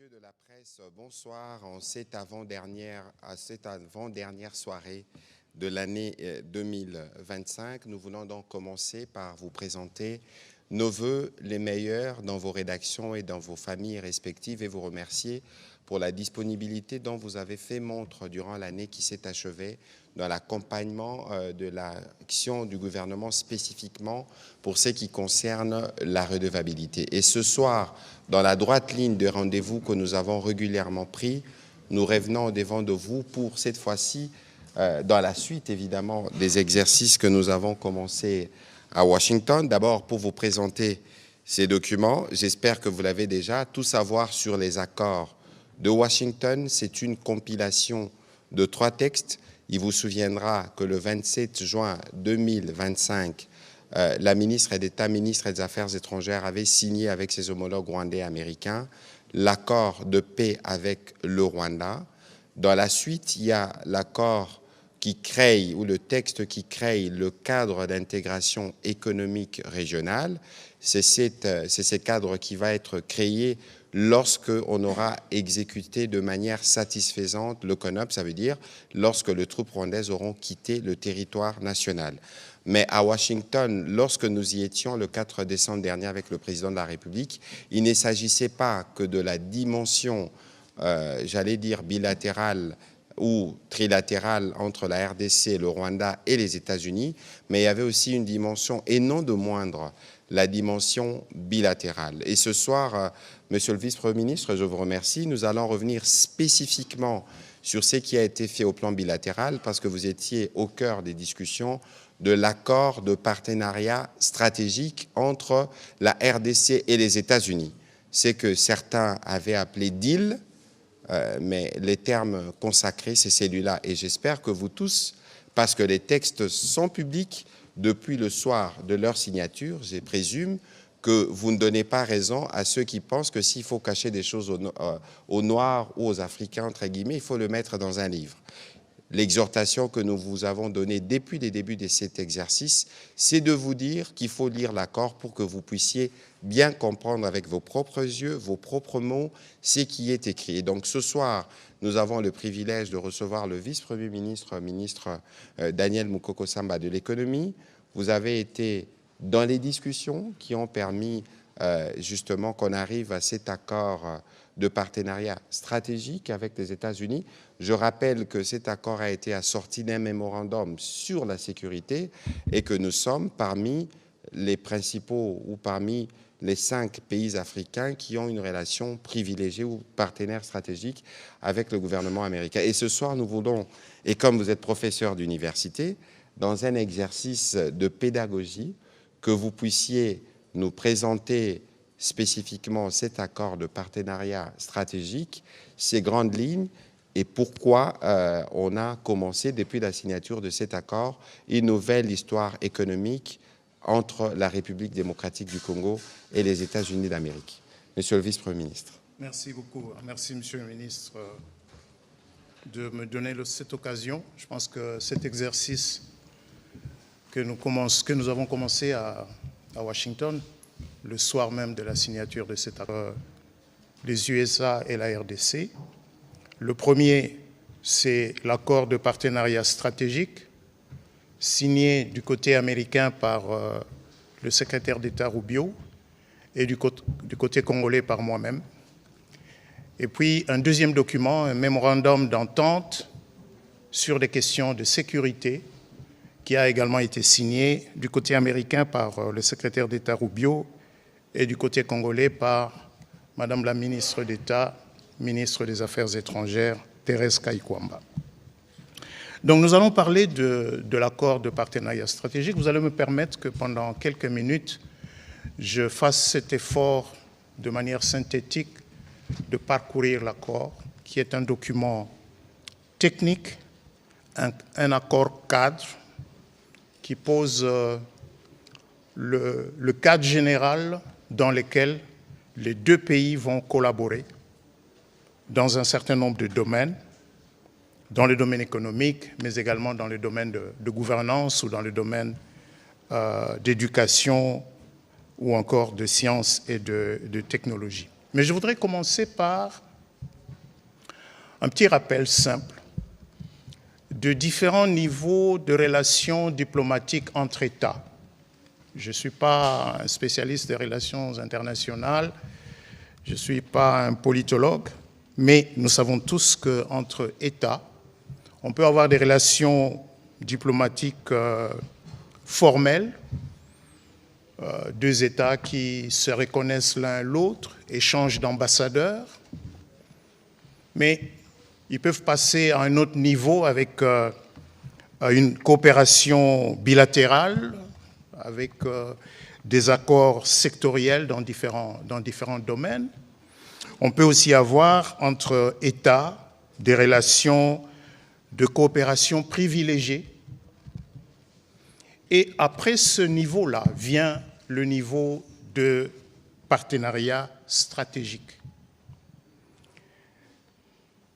messieurs de la presse, bonsoir. En cette avant-dernière soirée de l'année 2025, nous voulons donc commencer par vous présenter nos vœux les meilleurs dans vos rédactions et dans vos familles respectives et vous remercier pour la disponibilité dont vous avez fait montre durant l'année qui s'est achevée dans l'accompagnement de l'action du gouvernement spécifiquement pour ce qui concerne la redevabilité. Et ce soir, dans la droite ligne de rendez-vous que nous avons régulièrement pris, nous revenons au-devant de vous pour cette fois-ci, dans la suite évidemment des exercices que nous avons commencés à Washington. D'abord pour vous présenter ces documents, j'espère que vous l'avez déjà, tout savoir sur les accords de Washington, c'est une compilation de 3 textes. Il vous souviendra que le 27 juin 2025, la ministre d'État, ministre des Affaires étrangères, avait signé avec ses homologues rwandais et américains l'accord de paix avec le Rwanda. Dans la suite, il y a l'accord qui crée, ou le texte qui crée le cadre d'intégration économique régionale. C'est ce cadre qui va être créé lorsqu'on aura exécuté de manière satisfaisante le CONOP, ça veut dire lorsque les troupes rwandaises auront quitté le territoire national. Mais à Washington, lorsque nous y étions le 4 décembre dernier avec le président de la République, il ne s'agissait pas que de la dimension, j'allais dire, bilatérale ou trilatérale entre la RDC, le Rwanda et les États-Unis, mais il y avait aussi une dimension, et non de moindre, la dimension bilatérale. Et ce soir, Monsieur le Vice-Premier ministre, je vous remercie. Nous allons revenir spécifiquement sur ce qui a été fait au plan bilatéral parce que vous étiez au cœur des discussions de l'accord de partenariat stratégique entre la RDC et les États-Unis. C'est que certains avaient appelé deal, mais les termes consacrés, c'est celui-là. Et j'espère que vous tous, parce que les textes sont publics, depuis le soir de leur signature, je présume que vous ne donnez pas raison à ceux qui pensent que s'il faut cacher des choses aux Noirs ou aux Africains, entre guillemets, il faut le mettre dans un livre. L'exhortation que nous vous avons donnée depuis les débuts de cet exercice, c'est de vous dire qu'il faut lire l'accord pour que vous puissiez bien comprendre avec vos propres yeux, vos propres mots, ce qui est écrit. Et donc ce soir, nous avons le privilège de recevoir le vice-premier ministre, ministre Daniel Mukoko Samba de l'économie. Vous avez été dans les discussions qui ont permis justement qu'on arrive à cet accord de partenariat stratégique avec les États-Unis. Je rappelle que cet accord a été assorti d'un mémorandum sur la sécurité et que nous sommes parmi les principaux ou parmi les 5 pays africains qui ont une relation privilégiée ou partenaire stratégique avec le gouvernement américain. Et ce soir, nous voulons, et comme vous êtes professeur d'université, dans un exercice de pédagogie, que vous puissiez nous présenter spécifiquement cet accord de partenariat stratégique, ces grandes lignes, et pourquoi on a commencé, depuis la signature de cet accord, une nouvelle histoire économique entre la République démocratique du Congo et les États-Unis d'Amérique. Monsieur le vice-premier ministre. Merci beaucoup. Merci, monsieur le ministre, de me donner cette occasion. Je pense que cet exercice que nous avons commencé à Washington, le soir même de la signature de cet accord, les USA et la RDC. Le premier, c'est l'accord de partenariat stratégique signé du côté américain par le secrétaire d'État Rubio et du côté congolais par moi-même. Et puis un deuxième document, un mémorandum d'entente sur des questions de sécurité qui a également été signé du côté américain par le secrétaire d'État Rubio et du côté congolais par Madame la ministre d'État, ministre des Affaires étrangères, Thérèse Kaikwamba. Donc nous allons parler de l'accord de partenariat stratégique. Vous allez me permettre que pendant quelques minutes, je fasse cet effort de manière synthétique de parcourir l'accord, qui est un document technique, un accord cadre, qui pose le cadre général dans lequel les 2 pays vont collaborer dans un certain nombre de domaines, dans le domaine économique, mais également dans le domaine de gouvernance ou dans le domaine d'éducation ou encore de sciences et de technologie. Mais je voudrais commencer par un petit rappel simple de différents niveaux de relations diplomatiques entre États. Je ne suis pas un spécialiste des relations internationales, je ne suis pas un politologue, mais nous savons tous qu'entre États, on peut avoir des relations diplomatiques formelles, deux États qui se reconnaissent l'un l'autre, échangent d'ambassadeurs, mais ils peuvent passer à un autre niveau avec une coopération bilatérale, avec des accords sectoriels dans différents domaines. On peut aussi avoir entre États des relations de coopération privilégiées. Et après ce niveau-là vient le niveau de partenariat stratégique.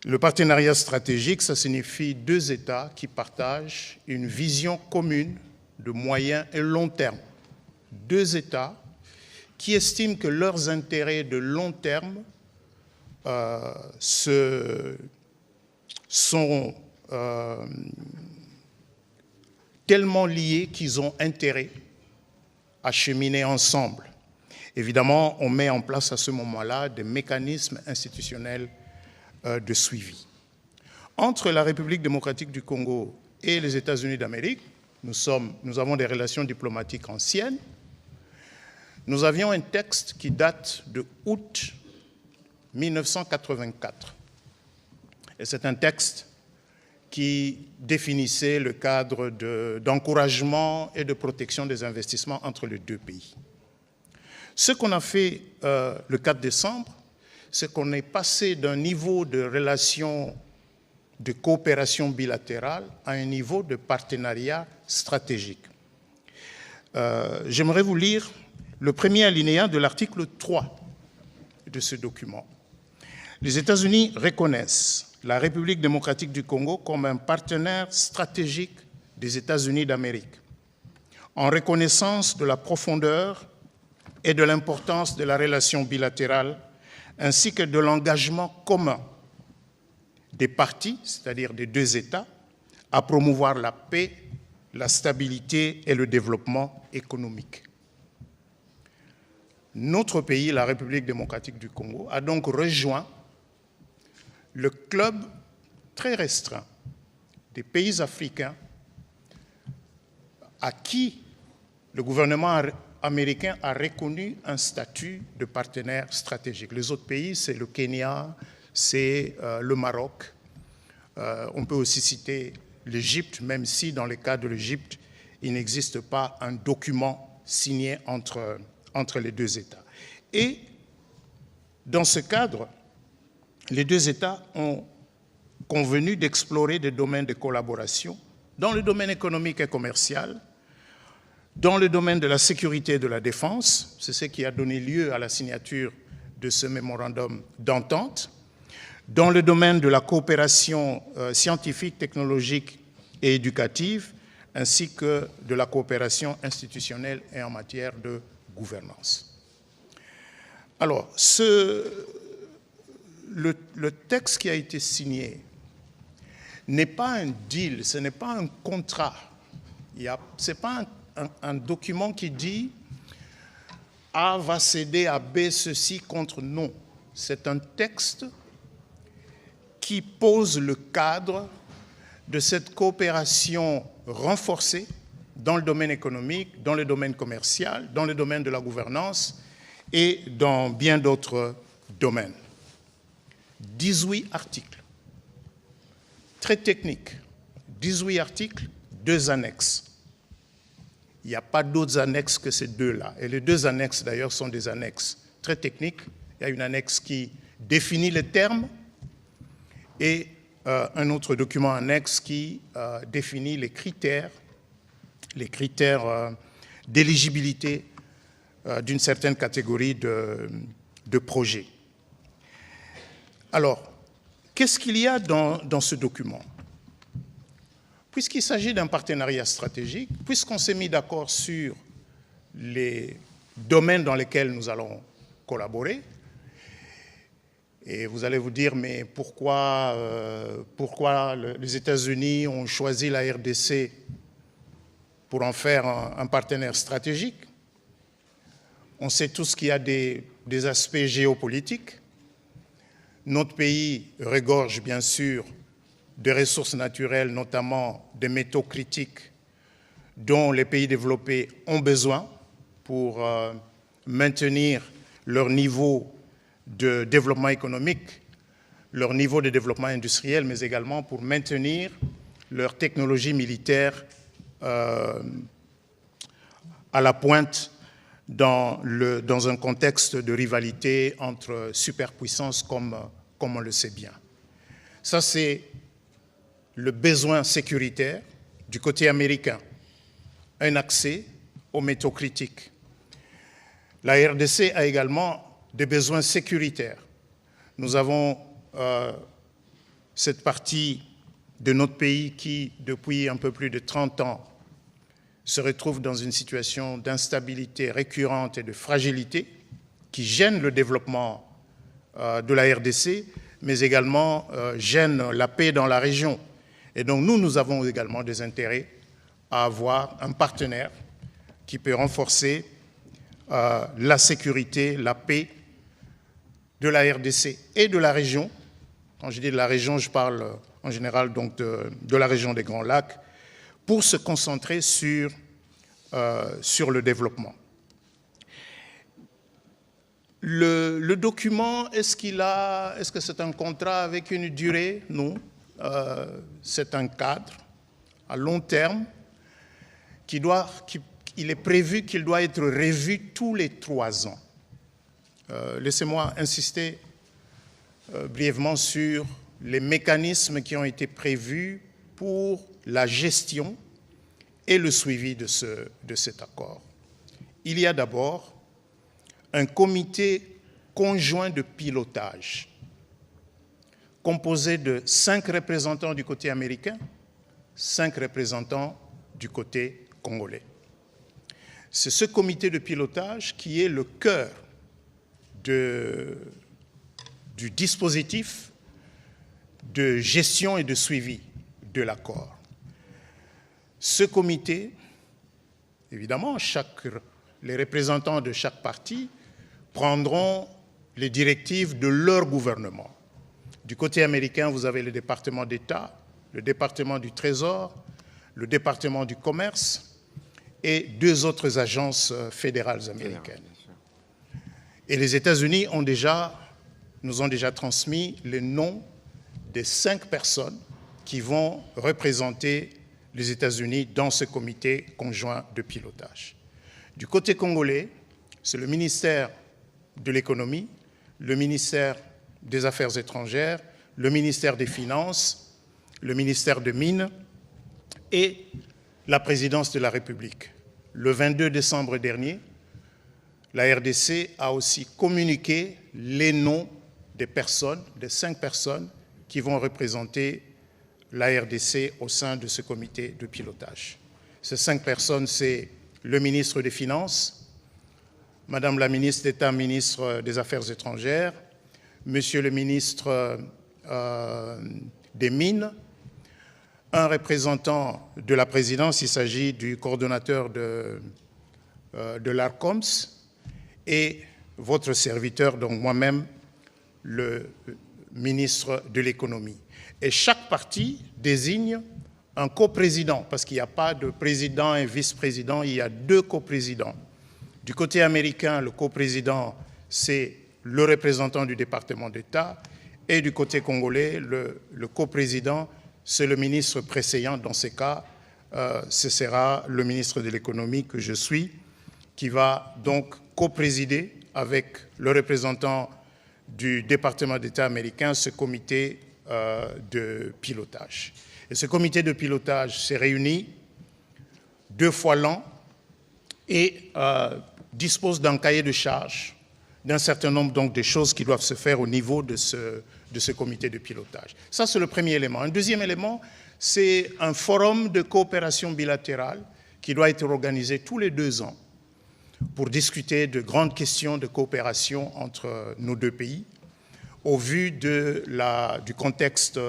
Le partenariat stratégique, ça signifie deux États qui partagent une vision commune de moyen et long terme. Deux États qui estiment que leurs intérêts de long terme sont tellement liés qu'ils ont intérêt à cheminer ensemble. Évidemment, on met en place à ce moment-là des mécanismes institutionnels de suivi. Entre la République démocratique du Congo et les États-Unis d'Amérique, nous avons des relations diplomatiques anciennes. Nous avions un texte qui date de août 1984. Et c'est un texte qui définissait le cadre d'encouragement et de protection des investissements entre les deux pays. Ce qu'on a fait le 4 décembre, c'est qu'on est passé d'un niveau de relations de coopération bilatérale à un niveau de partenariat stratégique. J'aimerais vous lire le premier alinéa de l'article 3 de ce document. Les États-Unis reconnaissent la République démocratique du Congo comme un partenaire stratégique des États-Unis d'Amérique, en reconnaissance de la profondeur et de l'importance de la relation bilatérale, ainsi que de l'engagement commun des parties, c'est-à-dire des deux États, à promouvoir la paix, la stabilité et le développement économique. Notre pays, la République démocratique du Congo, a donc rejoint le club très restreint des pays africains à qui le gouvernement américain a reconnu un statut de partenaire stratégique. Les autres pays, c'est le Kenya, c'est le Maroc. On peut aussi citer l'Égypte, même si dans le cas de l'Égypte, il n'existe pas un document signé entre les deux États. Et dans ce cadre, les deux États ont convenu d'explorer des domaines de collaboration dans le domaine économique et commercial, dans le domaine de la sécurité et de la défense, c'est ce qui a donné lieu à la signature de ce mémorandum d'entente, dans le domaine de la coopération scientifique, technologique et éducative, ainsi que de la coopération institutionnelle et en matière de gouvernance. Alors, le texte qui a été signé n'est pas un deal, ce n'est pas un contrat. Ce n'est pas un document qui dit A va céder à B ceci contre non. C'est un texte qui pose le cadre de cette coopération renforcée dans le domaine économique, dans le domaine commercial, dans le domaine de la gouvernance et dans bien d'autres domaines. 18 articles, très techniques, 18 articles, 2 annexes. Il n'y a pas d'autres annexes que ces deux-là. Et les 2 annexes, d'ailleurs, sont des annexes très techniques. Il y a une annexe qui définit les termes et un autre document annexe qui définit les critères d'éligibilité d'une certaine catégorie de projets. Alors, qu'est-ce qu'il y a dans ce document? Puisqu'il s'agit d'un partenariat stratégique, puisqu'on s'est mis d'accord sur les domaines dans lesquels nous allons collaborer, Et vous allez vous dire, mais pourquoi les États-Unis ont choisi la RDC pour en faire un partenaire stratégique? On sait tous qu'il y a des aspects géopolitiques. Notre pays regorge bien sûr de ressources naturelles, notamment des métaux critiques dont les pays développés ont besoin pour maintenir leur niveau de développement économique, leur niveau de développement industriel, mais également pour maintenir leur technologie militaire à la pointe dans un contexte de rivalité entre superpuissances comme on le sait bien. Ça, c'est le besoin sécuritaire du côté américain, un accès aux métaux critiques. La RDC a également des besoins sécuritaires. Nous avons cette partie de notre pays qui, depuis un peu plus de 30 ans, se retrouve dans une situation d'instabilité récurrente et de fragilité qui gêne le développement de la RDC, mais également gêne la paix dans la région. Et donc nous avons également des intérêts à avoir un partenaire qui peut renforcer la sécurité, la paix de la RDC et de la région. Quand je dis de la région, je parle en général donc de la région des Grands Lacs, pour se concentrer sur le développement. Le document, est-ce que c'est un contrat avec une durée? Non. C'est un cadre à long terme il est prévu qu'il doit être revu tous les 3 ans. Laissez-moi insister brièvement sur les mécanismes qui ont été prévus pour la gestion et le suivi de cet accord. Il y a d'abord un comité conjoint de pilotage composé de 5 représentants du côté américain, 5 représentants du côté congolais. C'est ce comité de pilotage qui est le cœur du dispositif de gestion et de suivi de l'accord. Ce comité, évidemment, les représentants de chaque parti prendront les directives de leur gouvernement. Du côté américain, vous avez le département d'État, le département du Trésor, le département du Commerce et 2 autres agences fédérales américaines. Et les États-Unis nous ont déjà transmis les noms des 5 personnes qui vont représenter les États-Unis dans ce comité conjoint de pilotage. Du côté congolais, c'est le ministère de l'économie, le ministère des Affaires étrangères, le ministère des Finances, le ministère des Mines et la présidence de la République. Le 22 décembre dernier, la RDC a aussi communiqué les noms des 5 personnes qui vont représenter la RDC au sein de ce comité de pilotage. Ces 5 personnes, c'est le ministre des Finances, Madame la ministre d'État, ministre des Affaires étrangères, Monsieur le ministre des Mines, un représentant de la présidence, il s'agit du coordonnateur de l'ARCOMS, et votre serviteur, donc moi-même, le ministre de l'économie. Et chaque parti désigne un coprésident, parce qu'il n'y a pas de président et vice-président, il y a 2 coprésidents. Du côté américain, le coprésident, c'est le représentant du département d'État, et du côté congolais, le coprésident, c'est le ministre précédent. Dans ces cas, ce sera le ministre de l'économie que je suis, qui va donc coprésider avec le représentant du département d'État américain ce comité de pilotage. Et ce comité de pilotage s'est réuni 2 fois l'an et dispose d'un cahier de charges, d'un certain nombre donc de choses qui doivent se faire au niveau de ce comité de pilotage. Ça, c'est le premier élément. Un deuxième élément, c'est un forum de coopération bilatérale qui doit être organisé tous les 2 ans pour discuter de grandes questions de coopération entre nos 2 pays, au vu du contexte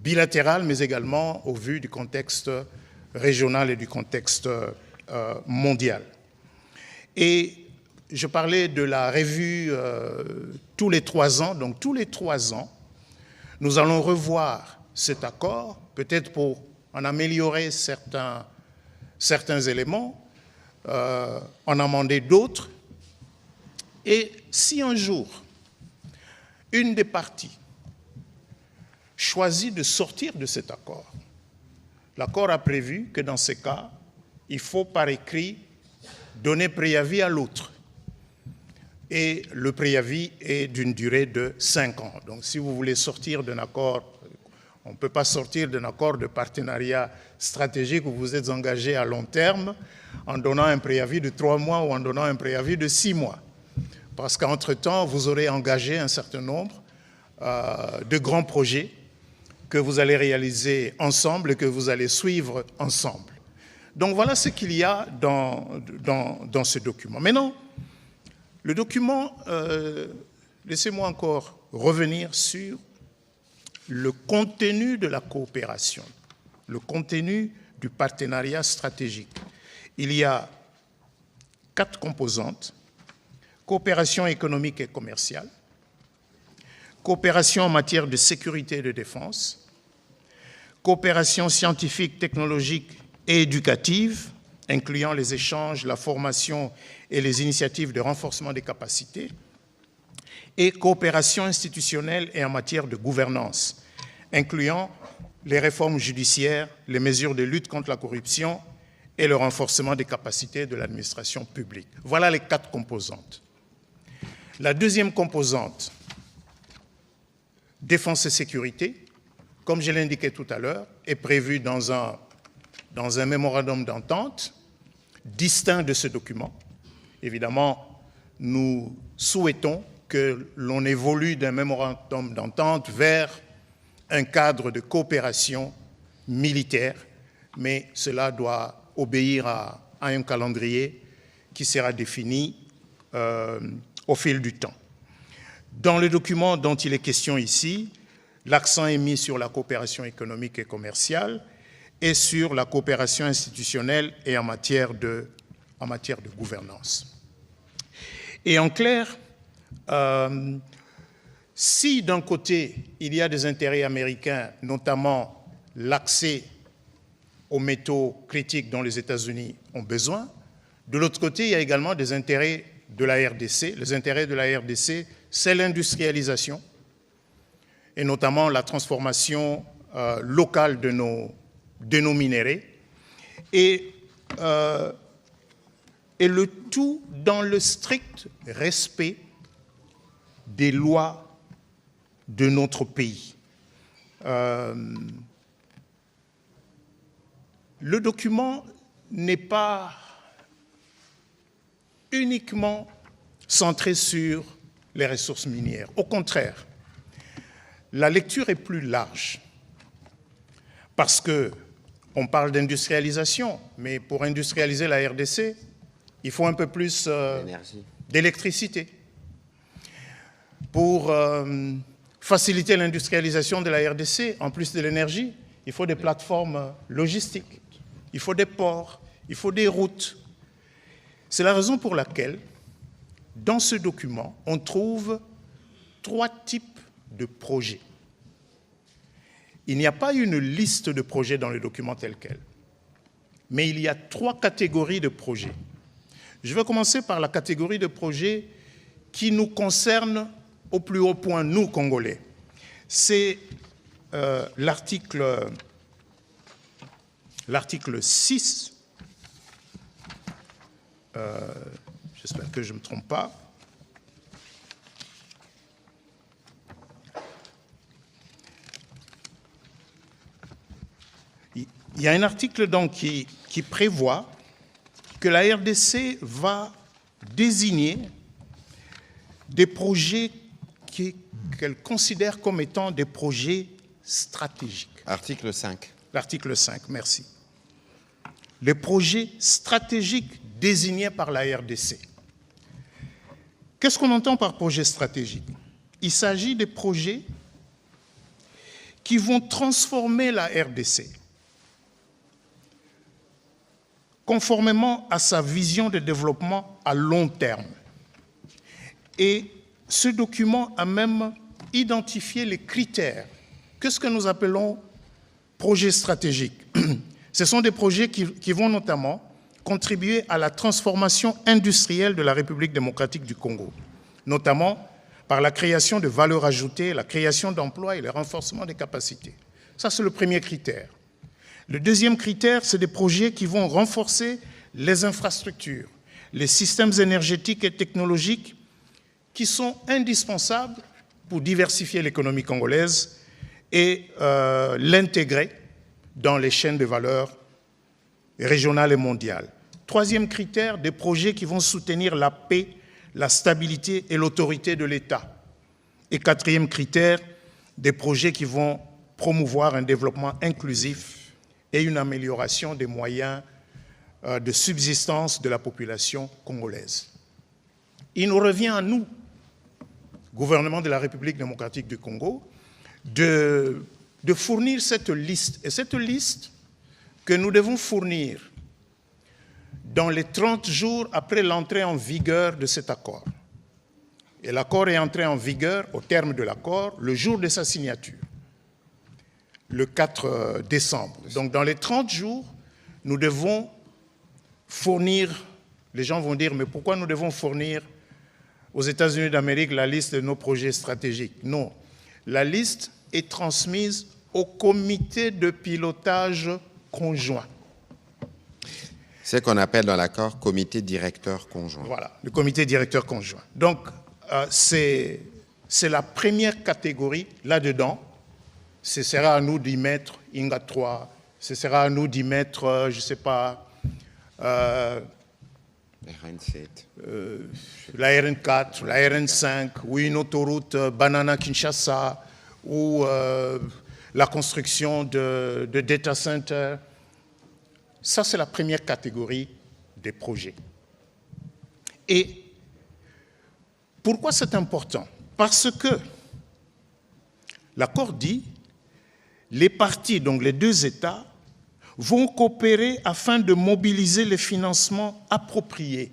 bilatéral, mais également au vu du contexte régional et du contexte mondial. Et je parlais de la revue tous les 3 ans. Donc tous les 3 ans, nous allons revoir cet accord, peut-être pour en améliorer certains éléments, en amender d'autres. Et si un jour, une des parties choisit de sortir de cet accord, l'accord a prévu que dans ces cas, il faut par écrit donner préavis à l'autre. Et le préavis est d'une durée de 5 ans. Donc si vous voulez sortir d'un accord, on ne peut pas sortir d'un accord de partenariat stratégique où vous êtes engagé à long terme en donnant un préavis de 3 mois ou en donnant un préavis de 6 mois. Parce qu'entre-temps, vous aurez engagé un certain nombre de grands projets que vous allez réaliser ensemble et que vous allez suivre ensemble. Donc voilà ce qu'il y a dans ce document. Maintenant, le document, laissez-moi encore revenir sur le contenu de la coopération, le contenu du partenariat stratégique. Il y a 4 composantes: coopération économique et commerciale, coopération en matière de sécurité et de défense, coopération scientifique, technologique et éducative, incluant les échanges, la formation et les initiatives de renforcement des capacités, et coopération institutionnelle et en matière de gouvernance, incluant les réformes judiciaires, les mesures de lutte contre la corruption et le renforcement des capacités de l'administration publique. Voilà les 4 composantes. La deuxième composante, défense et sécurité, comme je l'indiquais tout à l'heure, est prévue dans un mémorandum d'entente distinct de ce document. Évidemment, nous souhaitons que l'on évolue d'un mémorandum d'entente vers un cadre de coopération militaire, mais cela doit obéir à un calendrier qui sera défini au fil du temps. Dans le document dont il est question ici, l'accent est mis sur la coopération économique et commerciale et sur la coopération institutionnelle et en matière de gouvernance. Et en clair, si d'un côté, il y a des intérêts américains, notamment l'accès aux métaux critiques dont les États-Unis ont besoin, de l'autre côté, il y a également des intérêts de la RDC. Les intérêts de la RDC, c'est l'industrialisation, et notamment la transformation locale de nos minéraux, et le tout dans le strict respect des lois de notre pays. Le document n'est pas uniquement centré sur les ressources minières. Au contraire, la lecture est plus large parce qu'on parle d'industrialisation, mais pour industrialiser la RDC, il faut un peu plus d'électricité. Pour faciliter l'industrialisation de la RDC, en plus de l'énergie, il faut des plateformes logistiques, il faut des ports, il faut des routes. C'est la raison pour laquelle, dans ce document, on trouve 3 types de projets. Il n'y a pas une liste de projets dans le document tel quel, mais il y a 3 catégories de projets. Je vais commencer par la catégorie de projets qui nous concerne au plus haut point, nous, Congolais. C'est l'article 6. J'espère que je ne me trompe pas. Il y a un article donc qui prévoit que la RDC va désigner des projets qu'elle considère comme étant des projets stratégiques. Article 5. L'article 5, merci. Les projets stratégiques désignés par la RDC. Qu'est-ce qu'on entend par projet stratégique? Il s'agit des projets qui vont transformer la RDC conformément à sa vision de développement à long terme. Et ce document a même identifié les critères. Qu'est-ce que nous appelons projets stratégiques? Ce sont des projets qui vont notamment contribuer à la transformation industrielle de la République démocratique du Congo, notamment par la création de valeur ajoutée, la création d'emplois et le renforcement des capacités. Ça, c'est le premier critère. Le deuxième critère, c'est des projets qui vont renforcer les infrastructures, les systèmes énergétiques et technologiques qui sont indispensables pour diversifier l'économie congolaise et l'intégrer dans les chaînes de valeur régionales et mondiales. Troisième critère, des projets qui vont soutenir la paix, la stabilité et l'autorité de l'État. Et quatrième critère, des projets qui vont promouvoir un développement inclusif et une amélioration des moyens de subsistance de la population congolaise. Il nous revient à nous, gouvernement de la République démocratique du Congo, de fournir cette liste. Et cette liste que nous devons fournir dans les 30 jours après l'entrée en vigueur de cet accord. Et l'accord est entré en vigueur, au terme de l'accord, le jour de sa signature, le 4 décembre. Donc dans les 30 jours, nous devons fournir, les gens vont dire, mais pourquoi nous devons fournir aux États-Unis d'Amérique la liste de nos projets stratégiques? Non, la liste est transmise au comité de pilotage conjoint. C'est ce qu'on appelle dans l'accord comité directeur conjoint. Voilà, le comité directeur conjoint. Donc, c'est la première catégorie là-dedans. Ce sera à nous d'y mettre INGA 3, ce sera à nous d'y mettre, je ne sais pas, RN7. La RN4, la RN5, ou une autoroute Banana-Kinshasa, ou la construction de data centers. Ça, c'est la première catégorie des projets. Et pourquoi c'est important? Parce que l'accord dit les parties, donc les deux États, vont coopérer afin de mobiliser les financements appropriés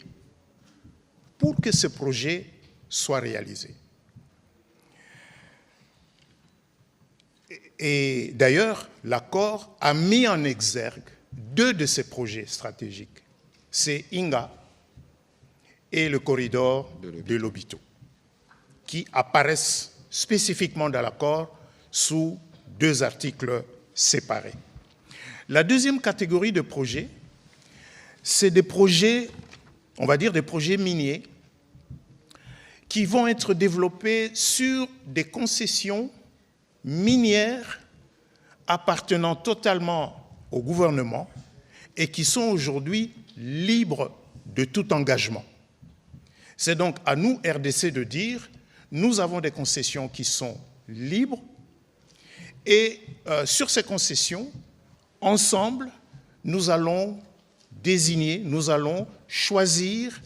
pour que ce projet soit réalisé. Et d'ailleurs, l'accord a mis en exergue deux de ces projets stratégiques. C'est INGA et le corridor de Lobito, qui apparaissent spécifiquement dans l'accord sous deux articles séparés. La deuxième catégorie de projets, c'est des projets, on va dire des projets miniers, qui vont être développés sur des concessions minières appartenant totalement au gouvernement et qui sont aujourd'hui libres de tout engagement. C'est donc à nous, RDC, de dire, nous avons des concessions qui sont libres et sur ces concessions, ensemble, nous allons désigner, nous allons choisir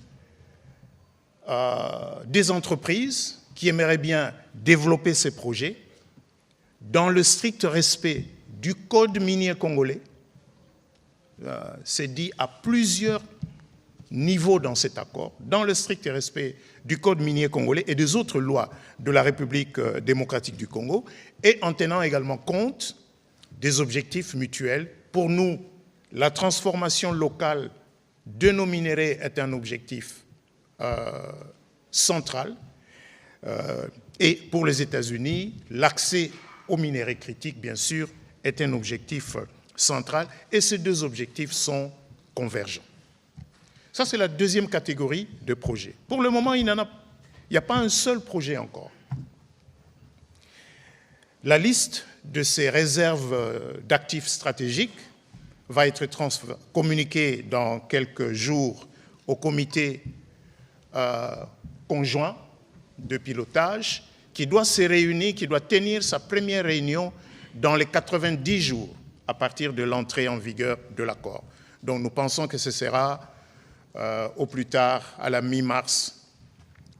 des entreprises qui aimeraient bien développer ces projets dans le strict respect du code minier congolais. C'est dit à plusieurs niveaux dans cet accord, dans le strict respect du code minier congolais et des autres lois de la République démocratique du Congo, et en tenant également compte des objectifs mutuels. Pour nous, la transformation locale de nos minéraux est un objectif central, et pour les États-Unis, l'accès aux minéraux critiques, bien sûr, est un objectif central, et ces deux objectifs sont convergents. Ça, c'est la deuxième catégorie de projets. Pour le moment, il n'y a pas un seul projet encore. La liste de ces réserves d'actifs stratégiques va être communiquée dans quelques jours au comité conjoint de pilotage qui doit se réunir, qui doit tenir sa première réunion dans les 90 jours à partir de l'entrée en vigueur de l'accord. Donc nous pensons que ce sera au plus tard à la mi-mars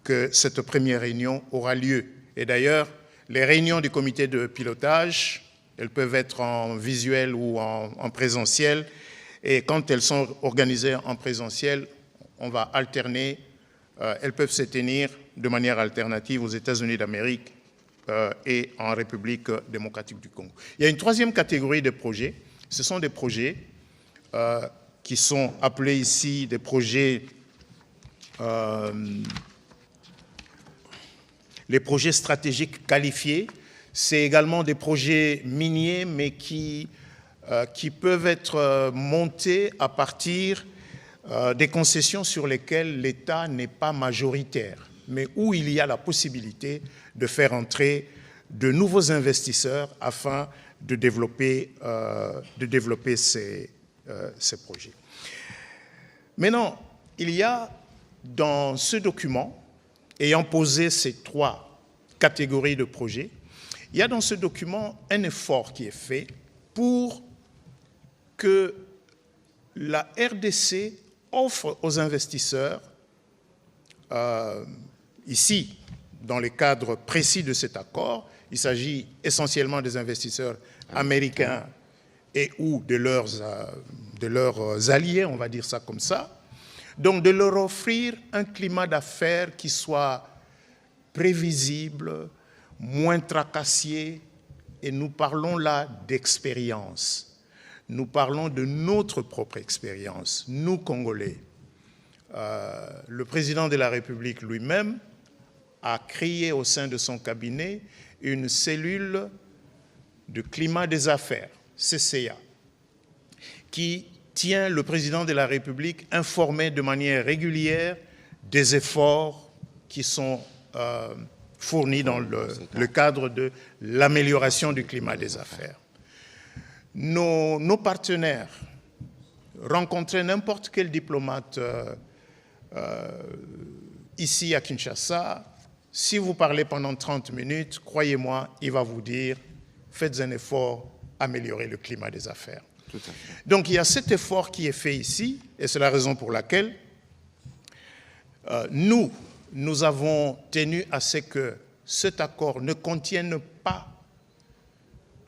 que cette première réunion aura lieu. Et d'ailleurs, les réunions du comité de pilotage, elles peuvent être en visuel ou en présentiel. Et quand elles sont organisées en présentiel, on va alterner. Elles peuvent se tenir de manière alternative aux États-Unis d'Amérique et en République démocratique du Congo. Il y a une troisième catégorie de projets. Ce sont des projets qui sont appelés ici des projets, les projets stratégiques qualifiés. C'est également des projets miniers, mais qui peuvent être montés à partir des concessions sur lesquelles l'État n'est pas majoritaire, mais où il y a la possibilité de faire entrer de nouveaux investisseurs afin de développer ces projets. Maintenant, il y a dans ce document, ayant posé ces trois catégories de projets, il y a dans ce document un effort qui est fait pour que la RDC offre aux investisseurs, ici, dans le cadre précis de cet accord, il s'agit essentiellement des investisseurs américains et ou de leurs alliés, on va dire ça comme ça, donc de leur offrir un climat d'affaires qui soit prévisible, moins tracassier, et nous parlons là d'expérience. Nous parlons de notre propre expérience, nous Congolais. Le président de la République lui-même a créé au sein de son cabinet une cellule de climat des affaires, CCA, qui tient le président de la République informé de manière régulière des efforts qui sont fournis dans le cadre de l'amélioration du climat des affaires. Nos partenaires, rencontrer n'importe quel diplomate ici à Kinshasa, si vous parlez pendant 30 minutes, croyez-moi, il va vous dire « faites un effort, améliorez le climat des affaires ». Donc il y a cet effort qui est fait ici, et c'est la raison pour laquelle nous avons tenu à ce que cet accord ne contienne pas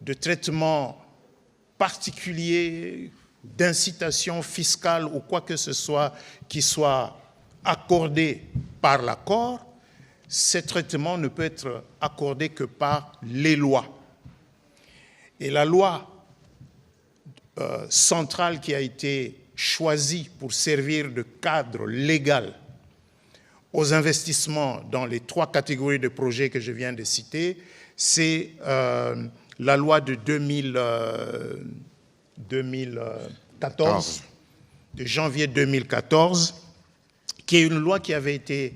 de traitement particulier, d'incitation fiscale ou quoi que ce soit qui soit accordé par l'accord. Ce traitement ne peut être accordé que par les lois. Et la loi centrale qui a été choisie pour servir de cadre légal aux investissements dans les trois catégories de projets que je viens de citer, c'est la loi de 2014, de janvier 2014, qui est une loi qui avait été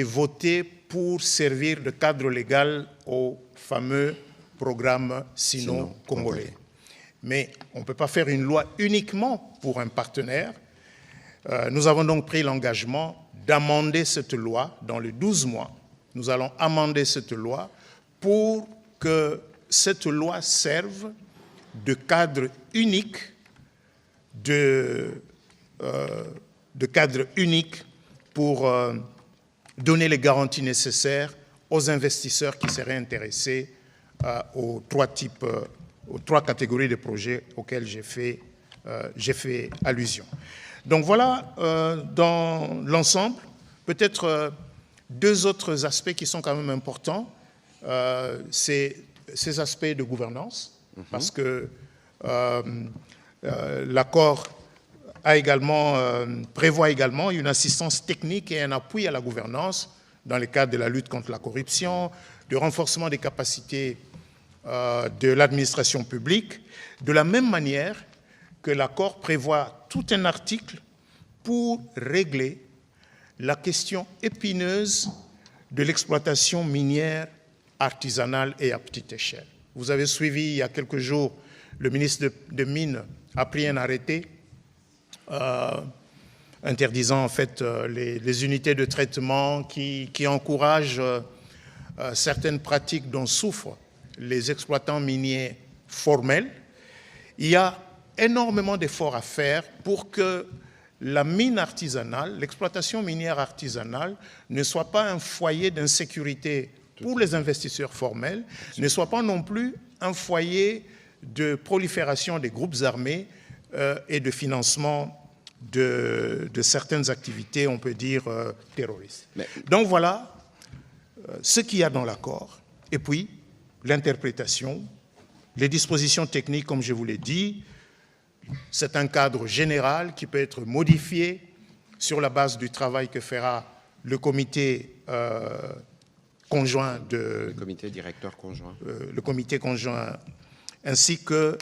votée pour servir de cadre légal au fameux programme sino-congolais. Mais on ne peut pas faire une loi uniquement pour un partenaire. Nous avons donc pris l'engagement d'amender cette loi dans les 12 mois. Nous allons amender cette loi pour que cette loi serve de cadre unique, pour donner les garanties nécessaires aux investisseurs qui seraient intéressés aux trois catégories de projets auxquels j'ai fait allusion. Donc voilà, dans l'ensemble, peut-être deux autres aspects qui sont quand même importants, c'est ces aspects de gouvernance, parce que l'accord prévoit également une assistance technique et un appui à la gouvernance dans le cadre de la lutte contre la corruption, du renforcement des capacités de l'administration publique, de la même manière que l'accord prévoit tout un article pour régler la question épineuse de l'exploitation minière artisanale et à petite échelle. Vous avez suivi il y a quelques jours, le ministre de Mines a pris un arrêté interdisant en fait les unités de traitement qui encouragent certaines pratiques dont souffrent les exploitants miniers formels. Il y a énormément d'efforts à faire pour que la mine artisanale, l'exploitation minière artisanale ne soit pas un foyer d'insécurité pour les investisseurs formels, ne soit pas non plus un foyer de prolifération des groupes armés et de financement de certaines activités, on peut dire, terroristes. Donc voilà ce qu'il y a dans l'accord. Et puis, l'interprétation, les dispositions techniques, comme je vous l'ai dit, c'est un cadre général qui peut être modifié sur la base du travail que fera le comité conjoint le comité directeur conjoint. Le comité conjoint, ainsi que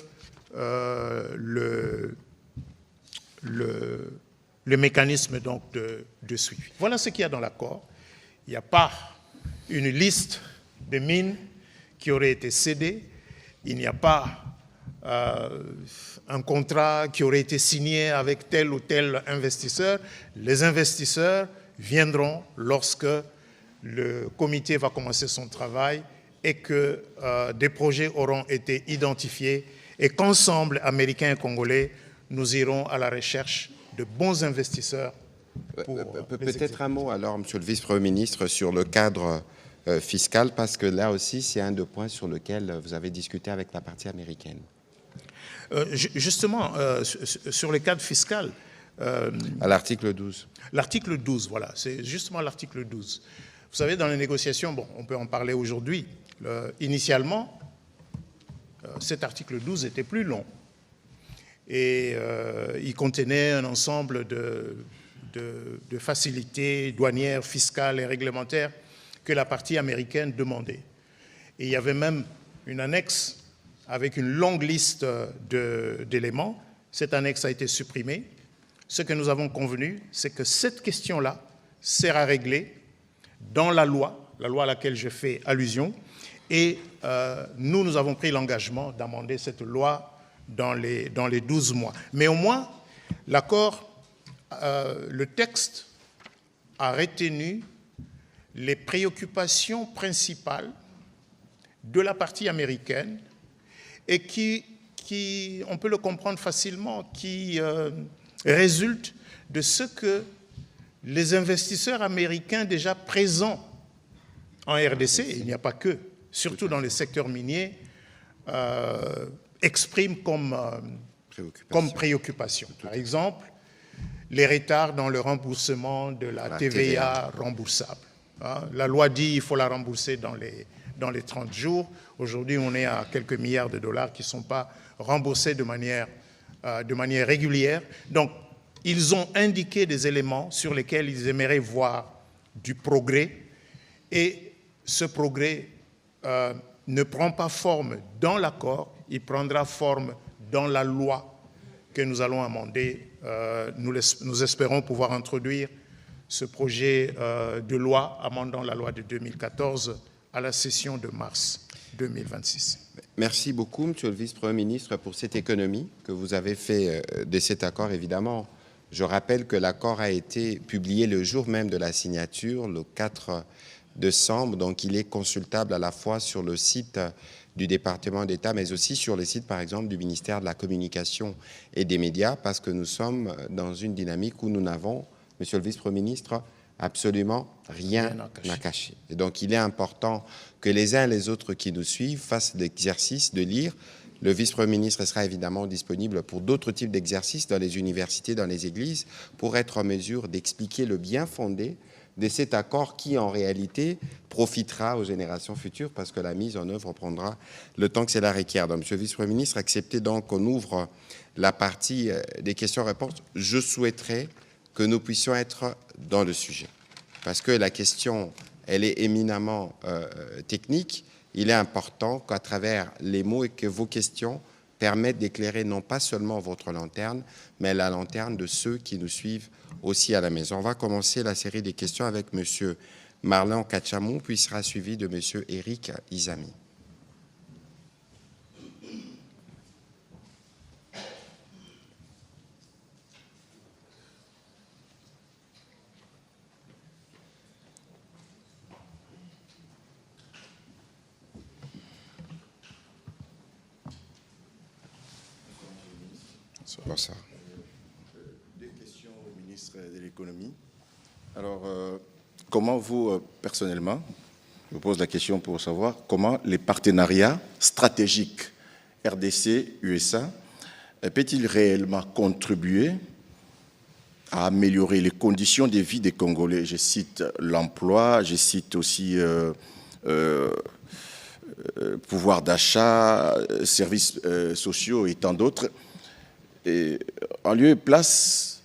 le mécanisme donc de suivi. Voilà ce qu'il y a dans l'accord. Il n'y a pas une liste de mines qui aurait été cédée. Il n'y a pas un contrat qui aurait été signé avec tel ou tel investisseur. Les investisseurs viendront lorsque le comité va commencer son travail et que des projets auront été identifiés et qu'ensemble, Américains et Congolais, nous irons à la recherche de bons investisseurs. Peut-être un mot alors, Monsieur le Vice-Premier ministre, sur le cadre fiscal, parce que là aussi, c'est un des points sur lequel vous avez discuté avec la partie américaine. Justement, sur le cadre fiscal... à l'article 12. L'article 12, voilà, c'est justement l'article 12. Vous savez, dans les négociations, bon, on peut en parler aujourd'hui, initialement, cet article 12 était plus long. Et il contenait un ensemble de facilités douanières, fiscales et réglementaires que la partie américaine demandait. Et il y avait même une annexe avec une longue liste d'éléments. Cette annexe a été supprimée. Ce que nous avons convenu, c'est que cette question-là sera réglée dans la loi à laquelle je fais allusion, et nous avons pris l'engagement d'amender cette loi dans les 12 mois. Mais au moins, l'accord, le texte a retenu les préoccupations principales de la partie américaine et qui, on peut le comprendre facilement, qui résulte de ce que les investisseurs américains déjà présents en RDC, il n'y a pas que, surtout dans les secteurs miniers, expriment comme préoccupation. Par exemple, les retards dans le remboursement de la TVA remboursable. La loi dit qu'il faut la rembourser dans les 30 jours. Aujourd'hui, on est à quelques milliards de dollars qui ne sont pas remboursés de manière régulière. Donc, ils ont indiqué des éléments sur lesquels ils aimeraient voir du progrès. Et ce progrès ne prend pas forme dans l'accord, il prendra forme dans la loi que nous allons amender. Nous espérons pouvoir introduire ce projet de loi amendant la loi de 2014 à la session de mars 2026. Merci beaucoup, Monsieur le Vice-Premier ministre, pour cette économie que vous avez fait de cet accord. Évidemment, je rappelle que l'accord a été publié le jour même de la signature, le 4 décembre. Donc, il est consultable à la fois sur le site du département d'État, mais aussi sur le site, par exemple, du ministère de la Communication et des Médias, parce que nous sommes dans une dynamique où nous n'avons, Monsieur le Vice-Premier ministre, absolument rien à cacher. Et donc, il est important que les uns et les autres qui nous suivent fassent l'exercice de lire. Le vice-premier ministre sera évidemment disponible pour d'autres types d'exercices dans les universités, dans les églises, pour être en mesure d'expliquer le bien fondé de cet accord qui, en réalité, profitera aux générations futures parce que la mise en œuvre prendra le temps que cela requiert. Donc, Monsieur le vice-premier ministre, acceptez donc qu'on ouvre la partie des questions-réponses. Je souhaiterais que nous puissions être dans le sujet parce que la question, elle est éminemment technique. Il est important qu'à travers les mots et que vos questions permettent d'éclairer non pas seulement votre lanterne, mais la lanterne de ceux qui nous suivent aussi à la maison. On va commencer la série des questions avec M. Marlon Kachamou, puis sera suivi de M. Éric Izami. Bonsoir. Des questions au de l'économie. Alors, comment vous, personnellement, je vous pose la question pour savoir comment les partenariats stratégiques RDC-USA peut-il réellement contribuer à améliorer les conditions de vie des Congolais? Je cite l'emploi, je cite aussi pouvoir d'achat, services sociaux et tant d'autres, en lieu et place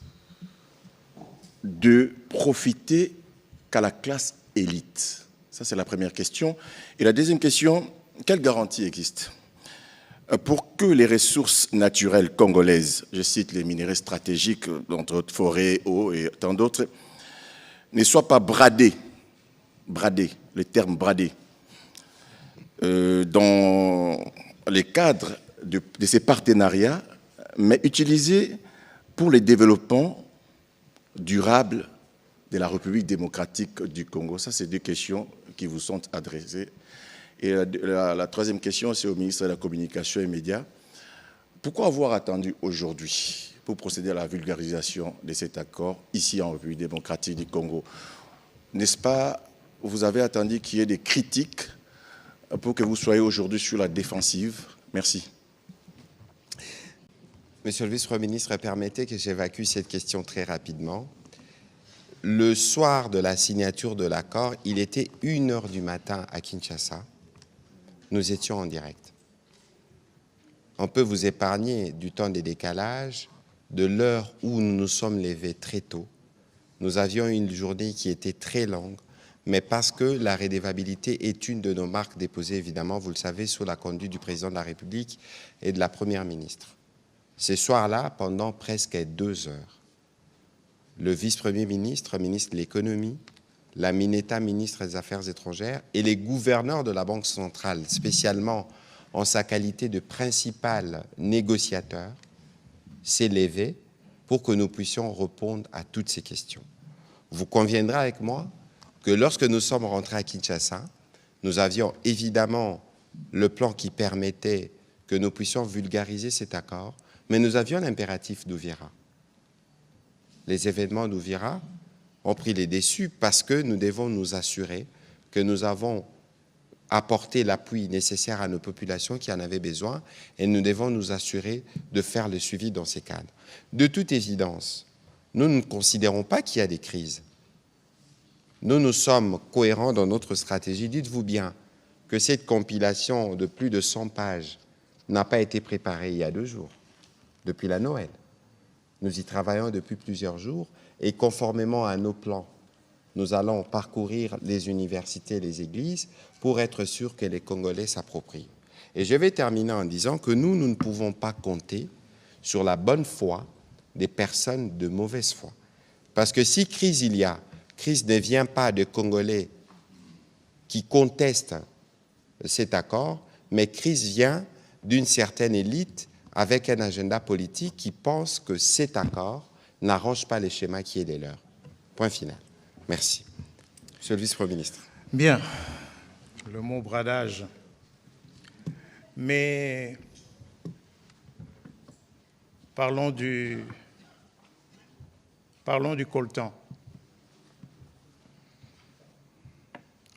de profiter qu'à la classe élite. Ça, c'est la première question. Et la deuxième question, quelle garantie existe pour que les ressources naturelles congolaises, je cite les minerais stratégiques, entre autres forêts, eau et tant d'autres, ne soient pas bradées, le terme bradé, dans les cadres de ces partenariats, mais utilisés pour le développement durable de la République démocratique du Congo? Ça, c'est deux questions qui vous sont adressées. Et la troisième question, c'est au ministre de la Communication et Médias. Pourquoi avoir attendu aujourd'hui pour procéder à la vulgarisation de cet accord ici en République démocratique du Congo? N'est-ce pas, vous avez attendu qu'il y ait des critiques pour que vous soyez aujourd'hui sur la défensive? Merci. Monsieur le vice-premier ministre, permettez que j'évacue cette question très rapidement. Le soir de la signature de l'accord, il était 1h du matin à Kinshasa. Nous étions en direct. On peut vous épargner du temps des décalages, de l'heure où nous nous sommes levés très tôt. Nous avions une journée qui était très longue, mais parce que la redevabilité est une de nos marques déposées, évidemment, vous le savez, sous la conduite du président de la République et de la première ministre. Ce soir-là, pendant presque 2 heures, le vice-premier ministre, ministre de l'économie, la Mineta, ministre des Affaires étrangères, et les gouverneurs de la Banque centrale, spécialement en sa qualité de principal négociateur, s'est levé pour que nous puissions répondre à toutes ces questions. Vous conviendrez avec moi que lorsque nous sommes rentrés à Kinshasa, nous avions évidemment le plan qui permettait que nous puissions vulgariser cet accord, mais nous avions l'impératif d'Uvira. Les événements d'Uvira ont pris les dessus parce que nous devons nous assurer que nous avons apporté l'appui nécessaire à nos populations qui en avaient besoin et nous devons nous assurer de faire le suivi dans ces cadres. De toute évidence, nous ne considérons pas qu'il y a des crises. Nous sommes cohérents dans notre stratégie. Dites-vous bien que cette compilation de plus de 100 pages n'a pas été préparée il y a 2 jours, depuis la Noël. Nous y travaillons depuis plusieurs jours et conformément à nos plans, nous allons parcourir les universités et les églises pour être sûrs que les Congolais s'approprient. Et je vais terminer en disant que nous ne pouvons pas compter sur la bonne foi des personnes de mauvaise foi. Parce que si crise il y a, crise ne vient pas de Congolais qui contestent cet accord, mais crise vient d'une certaine élite avec un agenda politique qui pense que cet accord n'arrange pas les schémas qui est les leurs. Point final. Merci. Monsieur le vice-premier ministre. Bien, le mot bradage. Mais parlons du coltan.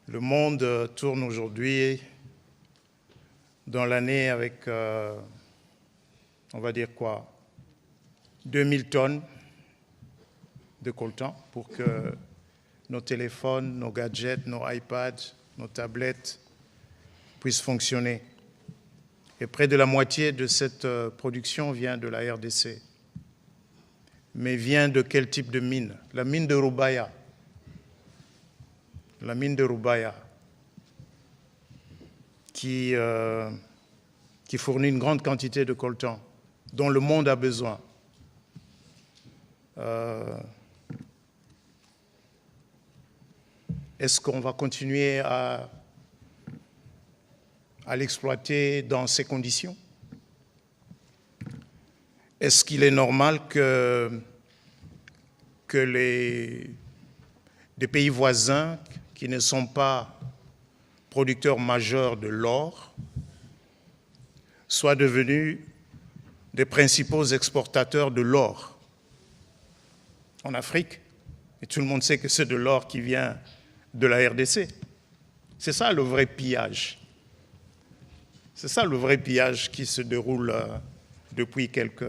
Le monde tourne aujourd'hui dans l'année avec, on va dire quoi, 2000 tonnes de coltan pour que nos téléphones, nos gadgets, nos iPads, nos tablettes puissent fonctionner. Et près de la moitié de cette production vient de la RDC. Mais vient de quel type de mine? La mine de Rubaya. La mine de Rubaya, qui fournit une grande quantité de coltan, dont le monde a besoin. Est-ce qu'on va continuer à l'exploiter dans ces conditions? Est-ce qu'il est normal que des pays voisins qui ne sont pas producteurs majeurs de l'or soient devenus des principaux exportateurs de l'or? en Afrique. Et tout le monde sait que c'est de l'or qui vient de la RDC. C'est ça le vrai pillage. C'est ça le vrai pillage qui se déroule depuis quelques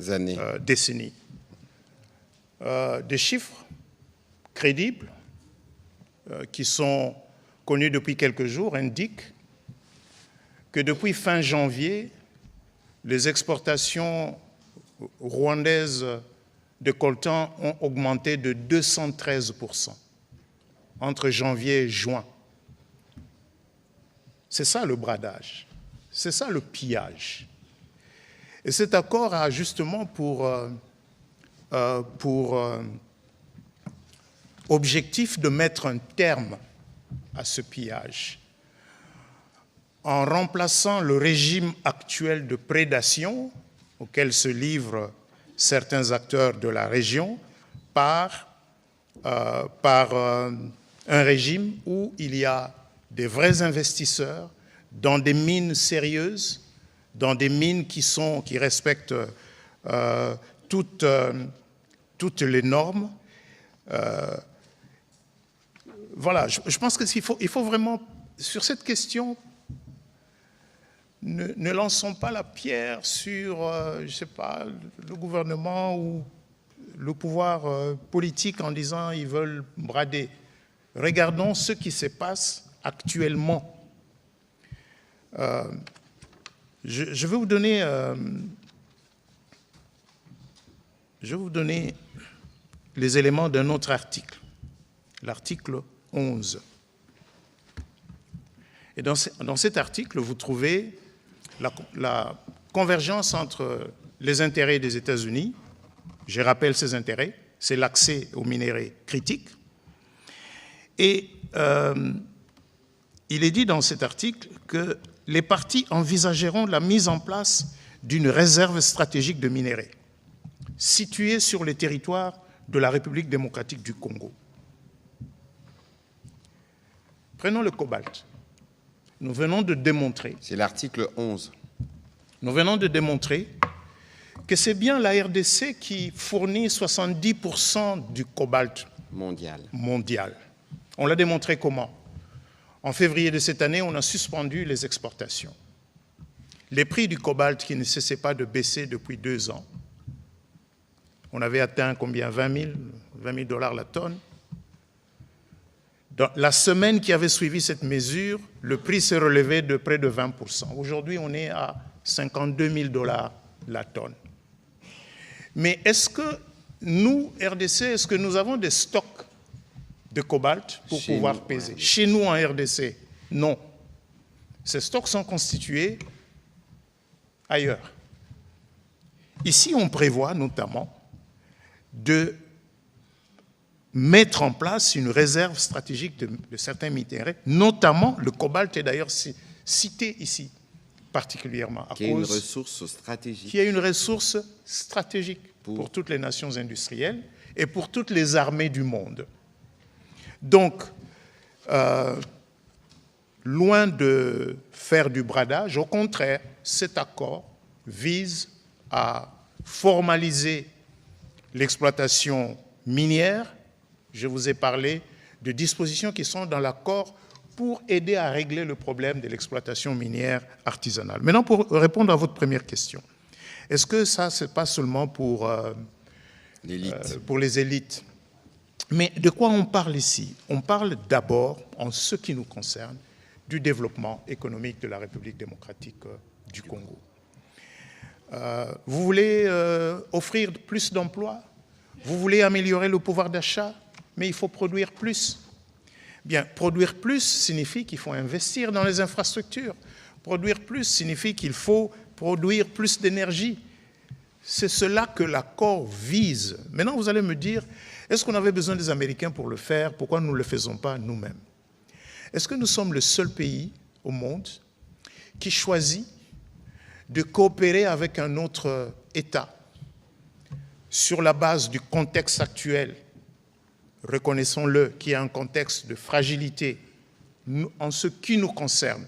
années, décennies. Des chiffres crédibles qui sont connus depuis quelques jours indiquent que depuis fin janvier, les exportations rwandaises de coltan ont augmenté de 213% entre janvier et juin. C'est ça le bradage, c'est ça le pillage. Et cet accord a justement pour objectif de mettre un terme à ce pillage en remplaçant le régime actuel de prédation auquel se livrent certains acteurs de la région par un régime où il y a des vrais investisseurs dans des mines sérieuses, dans des mines qui respectent toutes les normes. Voilà, je pense qu'il faut vraiment, sur cette question, ne lançons pas la pierre sur, je ne sais pas, le gouvernement ou le pouvoir politique en disant qu'ils veulent brader. Regardons ce qui se passe actuellement. Je vais vous donner les éléments d'un autre article, l'article 11. Et dans cet article, vous trouvez la convergence entre les intérêts des États-Unis, je rappelle ces intérêts, c'est l'accès aux minéraux critiques, et il est dit dans cet article que les parties envisageront la mise en place d'une réserve stratégique de minerais située sur le territoire de la République démocratique du Congo. Prenons le cobalt. Nous venons de démontrer... C'est l'article 11. Nous venons de démontrer que c'est bien la RDC qui fournit 70% du cobalt mondial. On l'a démontré comment? En février de cette année, on a suspendu les exportations. Les prix du cobalt qui ne cessaient pas de baisser depuis 2 ans, on avait atteint combien? 20 000 dollars la tonne. Dans la semaine qui avait suivi cette mesure, le prix s'est relevé de près de 20%. Aujourd'hui, on est à 52 000 dollars la tonne. Mais est-ce que nous, RDC, est-ce que nous avons des stocks de cobalt pour pouvoir peser? Chez nous, en RDC, non. Ces stocks sont constitués ailleurs. Ici, on prévoit notamment de mettre en place une réserve stratégique de certains minéraux, notamment le cobalt est d'ailleurs cité ici particulièrement. Qui est une ressource stratégique. Qui est une ressource stratégique pour toutes les nations industrielles et pour toutes les armées du monde. Donc, loin de faire du bradage, au contraire, cet accord vise à formaliser l'exploitation minière. Je vous ai parlé de dispositions qui sont dans l'accord pour aider à régler le problème de l'exploitation minière artisanale. Maintenant, pour répondre à votre première question, est-ce que ça, ce n'est pas seulement pour les élites? Mais de quoi on parle ici? On parle d'abord, en ce qui nous concerne, du développement économique de la République démocratique du Congo. Vous voulez offrir plus d'emplois? Vous voulez améliorer le pouvoir d'achat? Mais il faut produire plus. Bien, produire plus signifie qu'il faut investir dans les infrastructures. Produire plus signifie qu'il faut produire plus d'énergie. C'est cela que l'accord vise. Maintenant, vous allez me dire, est-ce qu'on avait besoin des Américains pour le faire? Pourquoi nous ne le faisons pas nous-mêmes? Est-ce que nous sommes le seul pays au monde qui choisit de coopérer avec un autre État sur la base du contexte actuel? Reconnaissons-le, qu'il y a un contexte de fragilité en ce qui nous concerne.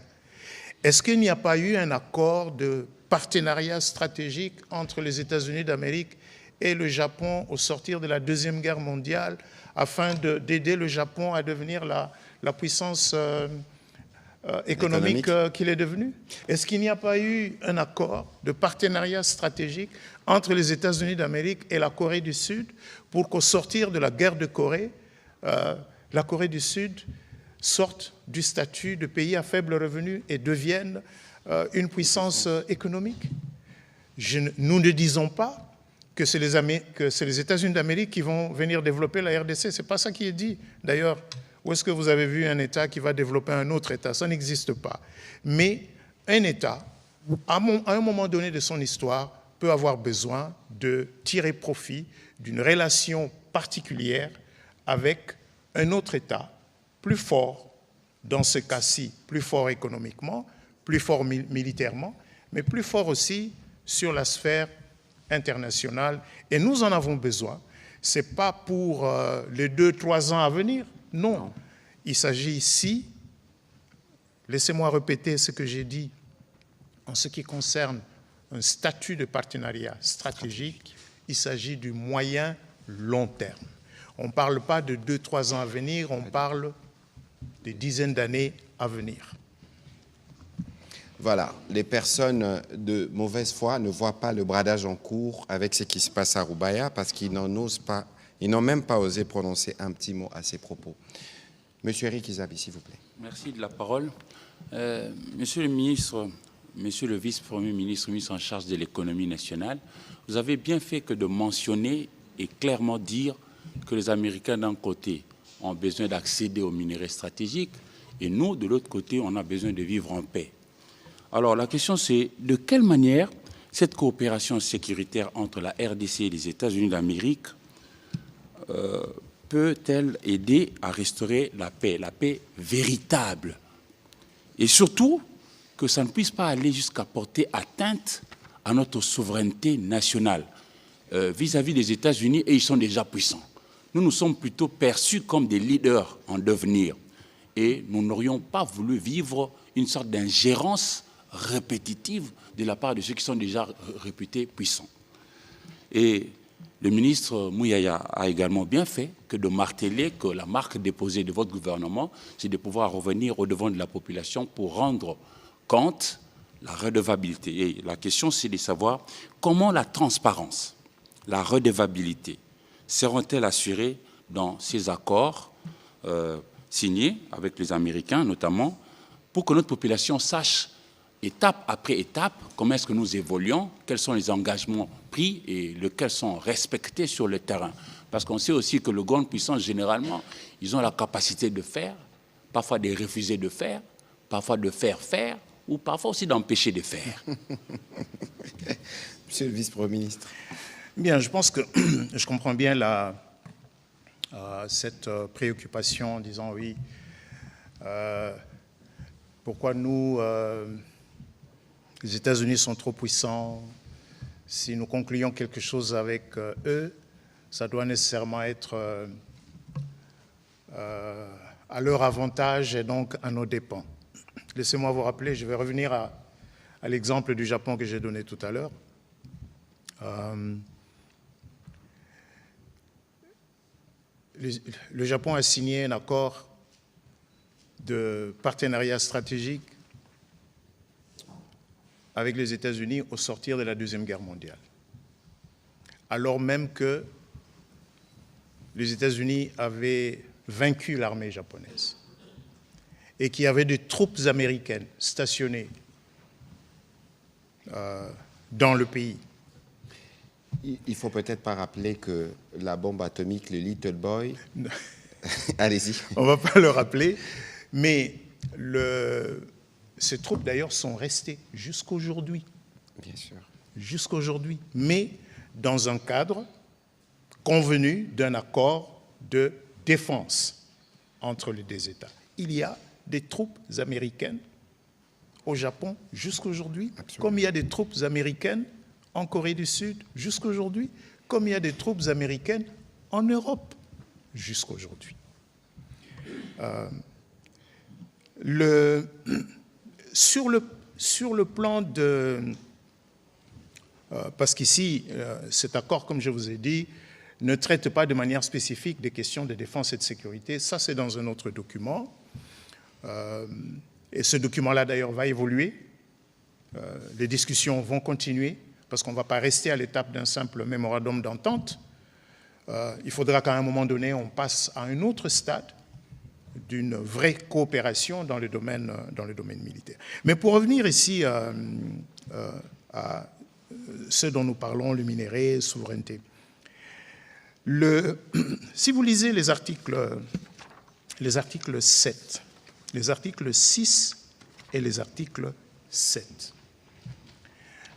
Est-ce qu'il n'y a pas eu un accord de partenariat stratégique entre les États-Unis d'Amérique et le Japon au sortir de la Deuxième Guerre mondiale afin d'aider le Japon à devenir la puissance économique qu'il est devenu? Est-ce qu'il n'y a pas eu un accord de partenariat stratégique entre les États-Unis d'Amérique et la Corée du Sud pour qu'au sortir de la guerre de Corée, la Corée du Sud sorte du statut de pays à faible revenu et devienne une puissance économique? Nous ne disons pas que c'est les États-Unis d'Amérique qui vont venir développer la RDC. Ce n'est pas ça qui est dit. D'ailleurs, où est-ce que vous avez vu un État qui va développer un autre État? Ça n'existe pas. Mais un État, à un moment donné de son histoire, peut avoir besoin de tirer profit d'une relation particulière avec un autre État, plus fort, dans ce cas-ci, plus fort économiquement, plus fort militairement, mais plus fort aussi sur la sphère internationale. Et nous en avons besoin. Ce n'est pas pour les 2-3 ans à venir, non. Il s'agit ici, laissez-moi répéter ce que j'ai dit en ce qui concerne un statut de partenariat stratégique, il s'agit du moyen long terme. On ne parle pas de 2-3 ans à venir, on parle des dizaines d'années à venir. Voilà, les personnes de mauvaise foi ne voient pas le bradage en cours avec ce qui se passe à Roubaïa parce qu'ils n'ont même pas osé prononcer un petit mot à ces propos. Monsieur Eric Izabi, s'il vous plaît. Merci de la parole. Monsieur le ministre, monsieur le vice-premier ministre, ministre en charge de l'économie nationale, vous avez bien fait que de mentionner et clairement dire que les Américains d'un côté ont besoin d'accéder aux minerais stratégiques et nous, de l'autre côté, on a besoin de vivre en paix. Alors la question c'est de quelle manière cette coopération sécuritaire entre la RDC et les États-Unis d'Amérique peut-elle aider à restaurer la paix véritable? Et surtout, que ça ne puisse pas aller jusqu'à porter atteinte à notre souveraineté nationale vis-à-vis des États-Unis, et ils sont déjà puissants. Nous sommes plutôt perçus comme des leaders en devenir, et nous n'aurions pas voulu vivre une sorte d'ingérence répétitive de la part de ceux qui sont déjà réputés puissants. Et le ministre Mouyaya a également bien fait que de marteler que la marque déposée de votre gouvernement, c'est de pouvoir revenir au devant de la population pour rendre compte la redevabilité. Et la question, c'est de savoir comment la transparence, la redevabilité, seront-elles assurées dans ces accords signés avec les Américains, notamment, pour que notre population sache étape après étape, comment est-ce que nous évoluons, quels sont les engagements pris et lesquels sont respectés sur le terrain. Parce qu'on sait aussi que les grandes puissances, généralement, ils ont la capacité de faire, parfois de refuser de faire, parfois de faire faire, ou parfois aussi d'empêcher de faire. Monsieur le vice-premier ministre. Bien, je pense que je comprends bien cette préoccupation en disant oui, pourquoi nous... les États-Unis sont trop puissants. Si nous concluons quelque chose avec eux, ça doit nécessairement être à leur avantage et donc à nos dépens. Laissez-moi vous rappeler, je vais revenir à l'exemple du Japon que j'ai donné tout à l'heure. Le Japon a signé un accord de partenariat stratégique avec les États-Unis au sortir de la Deuxième Guerre mondiale. Alors même que les États-Unis avaient vaincu l'armée japonaise et qu'il y avait des troupes américaines stationnées dans le pays. Il ne faut peut-être pas rappeler que la bombe atomique, le Little Boy... Allez-y. On ne va pas le rappeler, mais ces troupes d'ailleurs sont restées jusqu'aujourd'hui. Bien sûr. Jusqu'aujourd'hui, mais dans un cadre convenu d'un accord de défense entre les deux États. Il y a des troupes américaines au Japon jusqu'aujourd'hui, comme il y a des troupes américaines en Corée du Sud jusqu'aujourd'hui, comme il y a des troupes américaines en Europe jusqu'aujourd'hui. Sur le plan Parce qu'ici, cet accord, comme je vous ai dit, ne traite pas de manière spécifique des questions de défense et de sécurité. Ça, c'est dans un autre document. Et ce document-là, d'ailleurs, va évoluer. Les discussions vont continuer, parce qu'on ne va pas rester à l'étape d'un simple mémorandum d'entente. Il faudra qu'à un moment donné, on passe à un autre stade d'une vraie coopération dans le domaine militaire. Mais pour revenir ici à ce dont nous parlons, le minerai, souveraineté. Si vous lisez les articles 7, les articles 6 et les articles 7,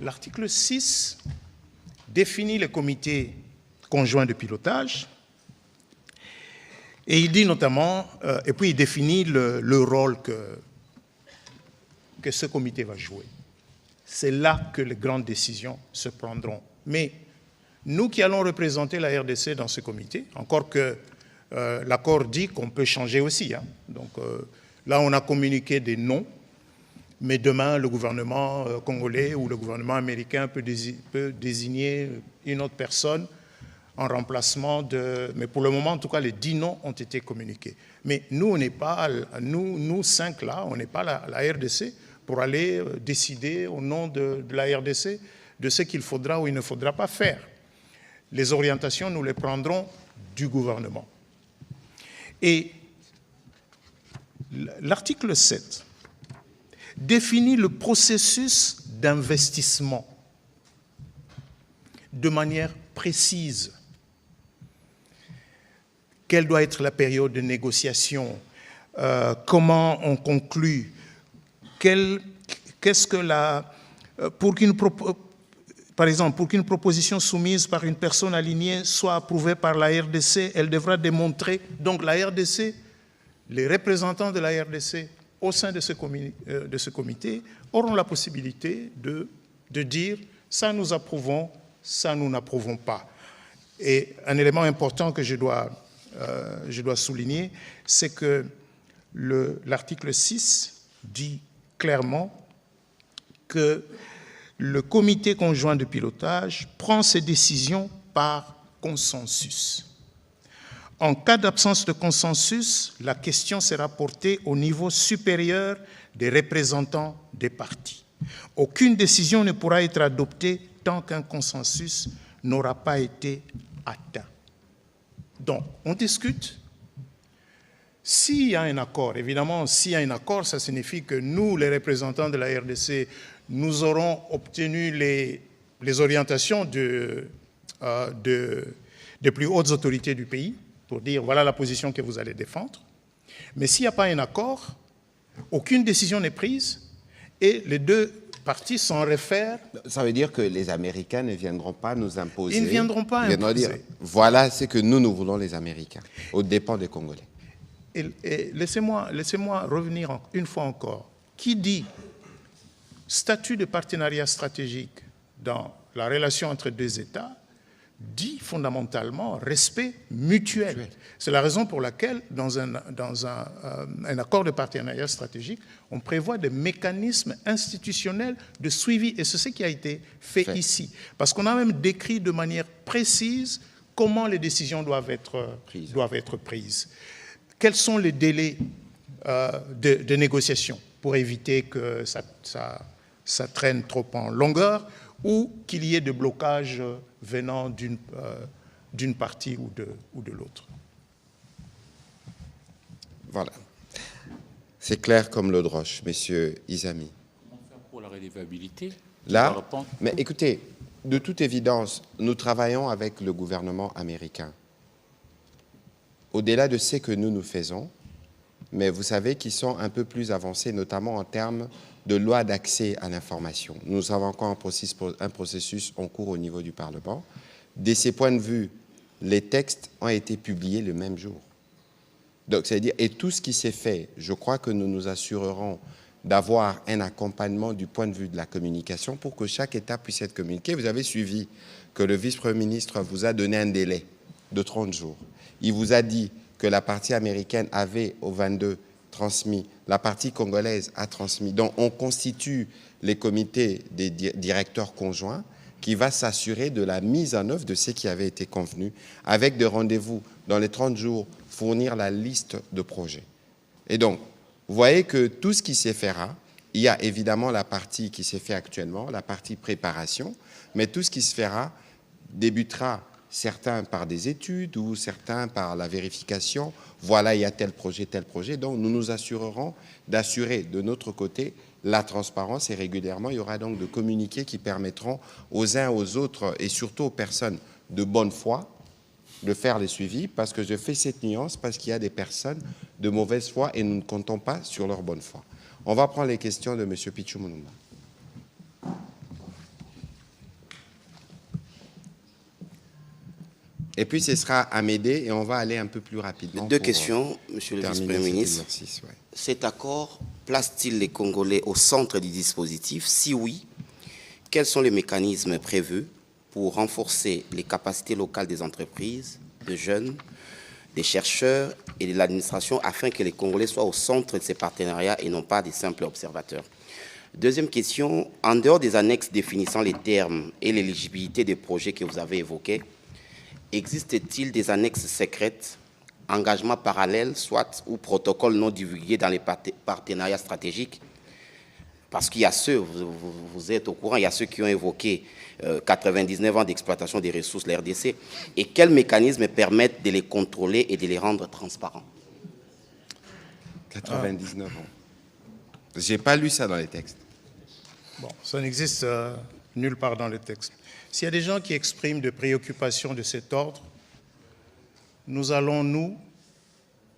l'article 6 définit le comité conjoint de pilotage et il dit notamment, et puis il définit le rôle que ce comité va jouer. C'est là que les grandes décisions se prendront. Mais nous qui allons représenter la RDC dans ce comité, encore que l'accord dit qu'on peut changer aussi. Hein. Donc là, on a communiqué des noms, mais demain, le gouvernement congolais ou le gouvernement américain peut désigner une autre personne en remplacement de... Mais pour le moment, en tout cas, les 10 noms ont été communiqués. Mais nous, on n'est pas, nous 5 là, on n'est pas la RDC pour aller décider au nom de la RDC de ce qu'il faudra ou il ne faudra pas faire. Les orientations, nous les prendrons du gouvernement. Et l'article 7 définit le processus d'investissement de manière précise. Quelle doit être la période de négociation? Comment on conclut? Qu'est-ce que par exemple, pour qu'une proposition soumise par une personne alignée soit approuvée par la RDC, elle devra démontrer, donc la RDC, les représentants de la RDC au sein de ce comité auront la possibilité de dire ça nous approuvons, ça nous n'approuvons pas. Et un élément important que je dois souligner, c'est que l'article 6 dit clairement que le comité conjoint de pilotage prend ses décisions par consensus. En cas d'absence de consensus, la question sera portée au niveau supérieur des représentants des partis. Aucune décision ne pourra être adoptée tant qu'un consensus n'aura pas été atteint. Donc, on discute. S'il y a un accord, évidemment, s'il y a un accord, ça signifie que nous, les représentants de la RDC, nous aurons obtenu les orientations des plus hautes autorités du pays pour dire voilà la position que vous allez défendre. Mais s'il n'y a pas un accord, aucune décision n'est prise et les deux parties s'en réfèrent. Ça veut dire que les Américains ne viendront pas nous imposer. Ils ne viendront pas imposer. Dire, voilà ce que nous voulons, les Américains, aux dépens des Congolais. Et laissez-moi revenir une fois encore. Qui dit statut de partenariat stratégique dans la relation entre deux États dit fondamentalement respect mutuel. C'est la raison pour laquelle, dans un accord de partenariat stratégique, on prévoit des mécanismes institutionnels de suivi. Et c'est ce qui a été fait ici. Parce qu'on a même décrit de manière précise comment les décisions doivent être prises. Quels sont les délais de négociation pour éviter que ça traîne trop en longueur ou qu'il y ait de blocages venant d'une partie ou de l'autre. Voilà. C'est clair comme l'eau de roche, Monsieur Izami. Comment faire pour la relevabilité? Là, mais écoutez, de toute évidence, nous travaillons avec le gouvernement américain. Au-delà de ce que nous faisons, mais vous savez qu'ils sont un peu plus avancés, notamment en termes de loi d'accès à l'information. Nous avons encore un processus en cours au niveau du Parlement. De ces points de vue, les textes ont été publiés le même jour. Donc, c'est-à-dire, et tout ce qui s'est fait, je crois que nous nous assurerons d'avoir un accompagnement du point de vue de la communication pour que chaque État puisse être communiqué. Vous avez suivi que le vice-premier ministre vous a donné un délai de 30 jours. Il vous a dit que la partie américaine avait au 22 transmis, la partie congolaise a transmis. Donc, on constitue les comités des directeurs conjoints qui va s'assurer de la mise en œuvre de ce qui avait été convenu, avec des rendez-vous dans les 30 jours, fournir la liste de projets. Et donc, vous voyez que tout ce qui s'est fait, il y a évidemment la partie qui s'est fait actuellement, la partie préparation, mais tout ce qui se fera débutera, certains par des études ou certains par la vérification. Voilà, il y a tel projet. Donc, nous nous assurerons d'assurer de notre côté la transparence et régulièrement, il y aura donc de communiqués qui permettront aux uns, aux autres et surtout aux personnes de bonne foi de faire les suivis, parce que je fais cette nuance, parce qu'il y a des personnes de mauvaise foi et nous ne comptons pas sur leur bonne foi. On va prendre les questions de M. Pichou Mounumba. Et puis ce sera à m'aider et on va aller un peu plus rapidement. Deux questions, Monsieur le Vice-Premier ministre. Ouais. Cet accord place-t-il les Congolais au centre du dispositif? Si oui, quels sont les mécanismes prévus pour renforcer les capacités locales des entreprises, des jeunes, des chercheurs et de l'administration afin que les Congolais soient au centre de ces partenariats et non pas des simples observateurs? Deuxième question, en dehors des annexes définissant les termes et l'éligibilité des projets que vous avez évoqués, existe-t-il des annexes secrètes, engagements parallèles, soit ou protocoles non divulgués dans les partenariats stratégiques? Parce qu'il y a ceux, vous êtes au courant, il y a ceux qui ont évoqué 99 ans d'exploitation des ressources de la RDC. Et quels mécanismes permettent de les contrôler et de les rendre transparents? 99 ans. Je n'ai pas lu ça dans les textes. Bon, ça n'existe nulle part dans le texte. S'il y a des gens qui expriment des préoccupations de cet ordre, nous allons, nous,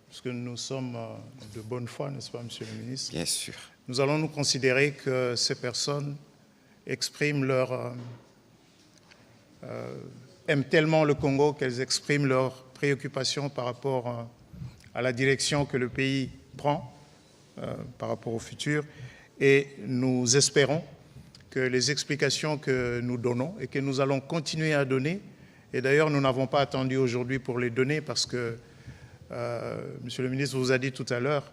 parce que nous sommes de bonne foi, n'est-ce pas, Monsieur le ministre? Bien sûr. Nous allons nous considérer que ces personnes expriment leur... aiment tellement le Congo qu'elles expriment leurs préoccupations par rapport à la direction que le pays prend par rapport au futur. Et nous espérons que les explications que nous donnons et que nous allons continuer à donner, et d'ailleurs nous n'avons pas attendu aujourd'hui pour les donner parce que Monsieur le ministre vous a dit tout à l'heure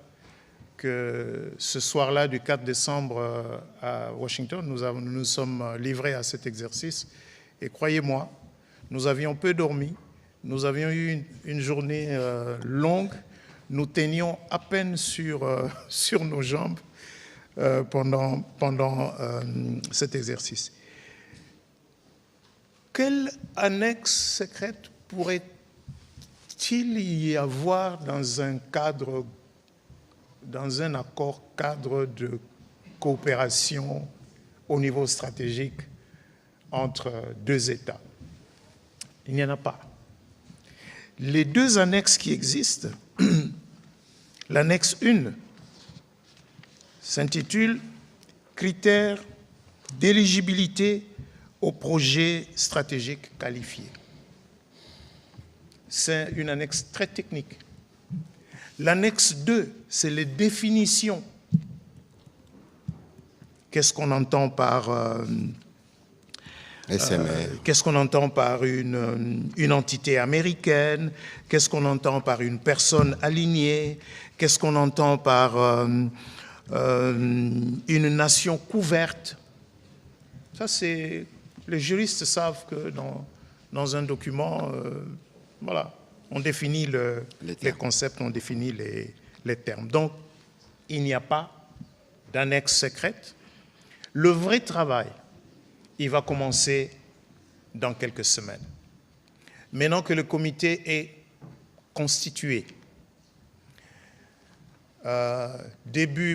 que ce soir-là du 4 décembre à Washington, nous sommes livrés à cet exercice. Et croyez-moi, nous avions peu dormi, nous avions eu une journée longue, nous tenions à peine sur nos jambes pendant cet exercice. Quelle annexe secrète pourrait-il y avoir dans un accord cadre de coopération au niveau stratégique entre deux États? Il n'y en a pas. Les deux annexes qui existent, l'annexe 1 s'intitule « Critères d'éligibilité aux projets stratégiques qualifiés ». C'est une annexe très technique. L'annexe 2, c'est les définitions. Qu'est-ce qu'on entend par... qu'est-ce qu'on entend par une entité américaine? Qu'est-ce qu'on entend par une personne alignée? Qu'est-ce qu'on entend par une nation couverte? Ça, c'est... Les juristes savent que dans un document, voilà, on définit les concepts, on définit les termes. Donc, il n'y a pas d'annexe secrète. Le vrai travail, il va commencer dans quelques semaines. Maintenant que le comité est constitué,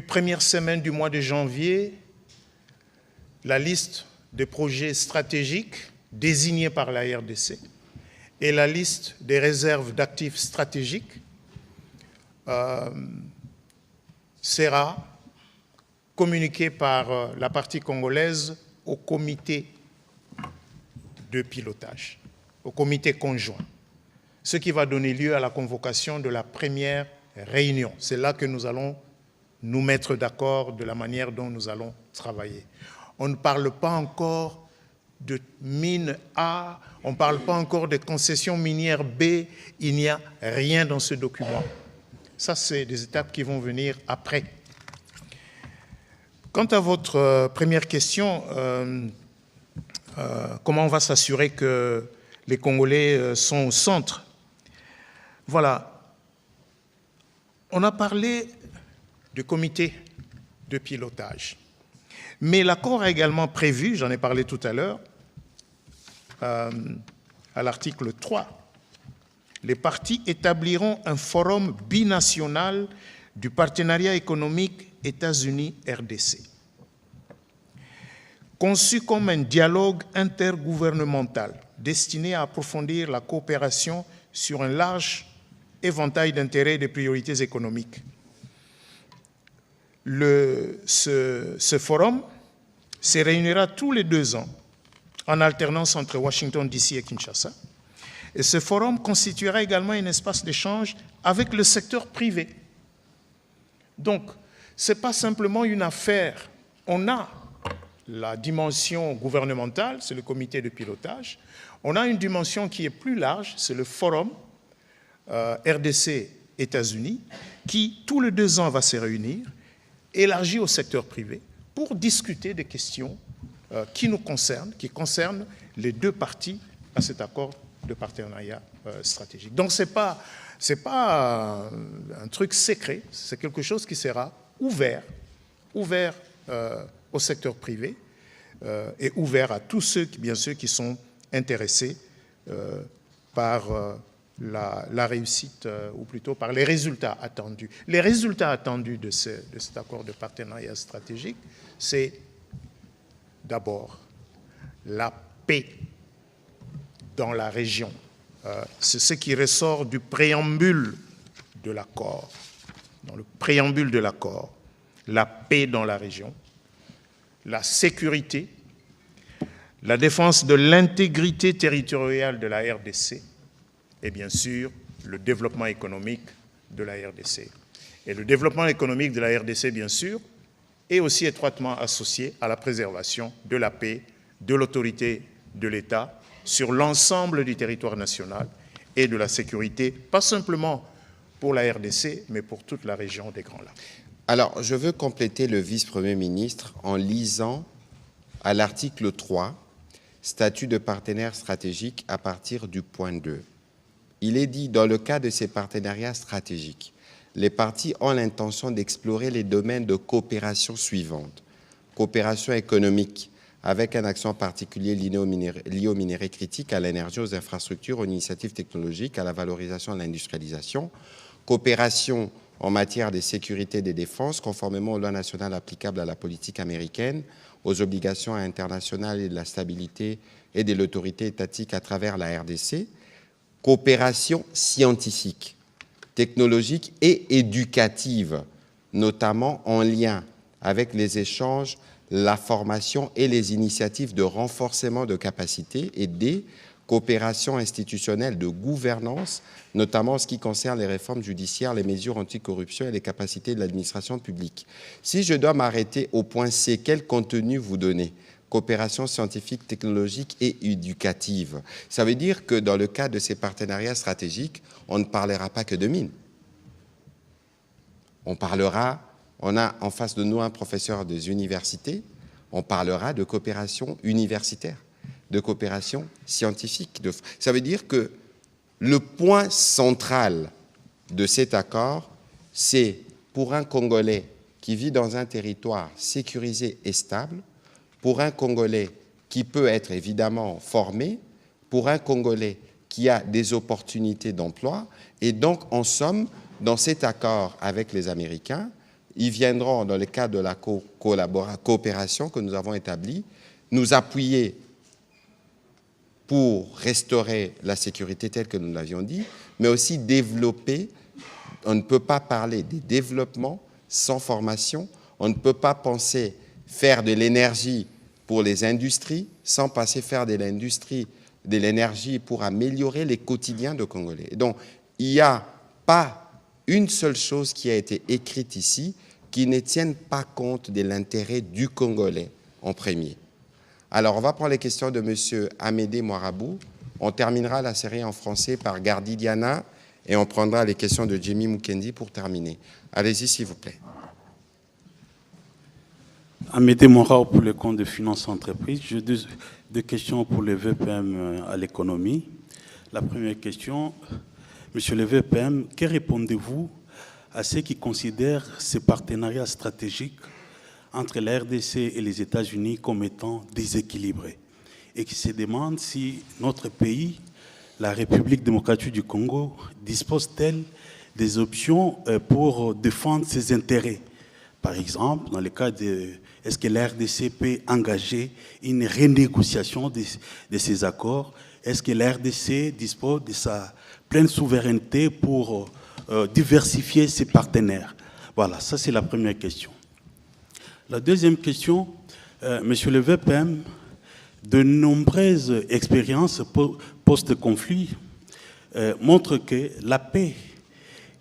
première semaine du mois de janvier, la liste des projets stratégiques désignés par la RDC et la liste des réserves d'actifs stratégiques sera communiquée par la partie congolaise au comité de pilotage, au comité conjoint, ce qui va donner lieu à la convocation de la première réunion. C'est là que nous allons nous mettre d'accord de la manière dont nous allons travailler. On ne parle pas encore de mine A, on ne parle pas encore de concession minière B, il n'y a rien dans ce document. Ça, c'est des étapes qui vont venir après. Quant à votre première question, comment on va s'assurer que les Congolais sont au centre. Voilà. On a parlé du comité de pilotage. Mais l'accord a également prévu, j'en ai parlé tout à l'heure, à l'article 3, les parties établiront un forum binational du partenariat économique États-Unis-RDC, conçu comme un dialogue intergouvernemental destiné à approfondir la coopération sur un large éventail d'intérêts et de priorités économiques. Ce forum se réunira tous les 2 ans en alternance entre Washington DC et Kinshasa. Et ce forum constituera également un espace d'échange avec le secteur privé. Donc, ce n'est pas simplement une affaire. On a la dimension gouvernementale, c'est le comité de pilotage. On a une dimension qui est plus large, c'est le forum RDC-États-Unis, qui, tous les 2 ans, va se réunir, élargi au secteur privé, pour discuter des questions qui nous concernent, qui concernent les 2 parties à cet accord de partenariat stratégique. Donc, ce n'est pas un truc secret, c'est quelque chose qui sera ouvert au secteur privé et ouvert à tous ceux, bien sûr, qui sont intéressés par la réussite, ou plutôt par les résultats attendus. Les résultats attendus de cet accord de partenariat stratégique, c'est d'abord la paix dans la région. C'est ce qui ressort du préambule de l'accord. Dans le préambule de l'accord, la paix dans la région, la sécurité, la défense de l'intégrité territoriale de la RDC et bien sûr le développement économique de la RDC. Et le développement économique de la RDC, bien sûr, est aussi étroitement associé à la préservation de la paix, de l'autorité de l'État sur l'ensemble du territoire national et de la sécurité, pas simplement pour la RDC, mais pour toute la région des Grands Lacs. Alors, je veux compléter le vice-premier ministre en lisant à l'article 3, statut de partenaire stratégique à partir du point 2. Il est dit, dans le cas de ces partenariats stratégiques, les parties ont l'intention d'explorer les domaines de coopération suivantes. Coopération économique, avec un accent particulier lié aux minerais critiques, à l'énergie, aux infrastructures, aux initiatives technologiques, à la valorisation de l'industrialisation. Coopération en matière de sécurité et de défense, conformément aux lois nationales applicables à la politique américaine, aux obligations internationales et de la stabilité et de l'autorité étatique à travers la RDC. Coopération scientifique, technologique et éducative, notamment en lien avec les échanges, la formation et les initiatives de renforcement de capacités, et des coopérations institutionnelles de gouvernance, notamment en ce qui concerne les réformes judiciaires, les mesures anticorruption et les capacités de l'administration publique. Si je dois m'arrêter au point C, quel contenu vous donnez ? Coopération scientifique, technologique et éducative. Ça veut dire que dans le cadre de ces partenariats stratégiques, on ne parlera pas que de mines. On a en face de nous un professeur des universités, on parlera de coopération universitaire, de coopération scientifique. Ça veut dire que le point central de cet accord, c'est pour un Congolais qui vit dans un territoire sécurisé et stable, pour un Congolais qui peut être évidemment formé, pour un Congolais qui a des opportunités d'emploi. Et donc, en somme, dans cet accord avec les Américains, ils viendront, dans le cadre de la coopération que nous avons établie, nous appuyer pour restaurer la sécurité telle que nous l'avions dit, mais aussi développer. On ne peut pas parler des développements sans formation. On ne peut pas penser faire de l'énergie pour les industries sans passer faire de l'industrie, de l'énergie pour améliorer les quotidiens de Congolais. Donc, il n'y a pas une seule chose qui a été écrite ici qui ne tienne pas compte de l'intérêt du Congolais en premier. Alors, on va prendre les questions de M. Amédée Moirabou. On terminera la série en français par Gardi Diana et on prendra les questions de Jimmy Mukendi pour terminer. Allez-y, s'il vous plaît. Amédée Morao pour le compte de finances entreprises. J'ai deux questions pour le VPM à l'économie. La première question, Monsieur le VPM, que répondez-vous à ceux qui considèrent ces partenariats stratégiques entre la RDC et les États-Unis comme étant déséquilibrés et qui se demandent si notre pays, la République démocratique du Congo, dispose-t-elle des options pour défendre ses intérêts? Par exemple, dans le cas de... Est-ce que la RDC peut engager une renégociation de ces accords? Est-ce que la RDC dispose de sa pleine souveraineté pour diversifier ses partenaires? Voilà, ça c'est la première question. La deuxième question, Monsieur le VPM, de nombreuses expériences post-conflit montrent que la paix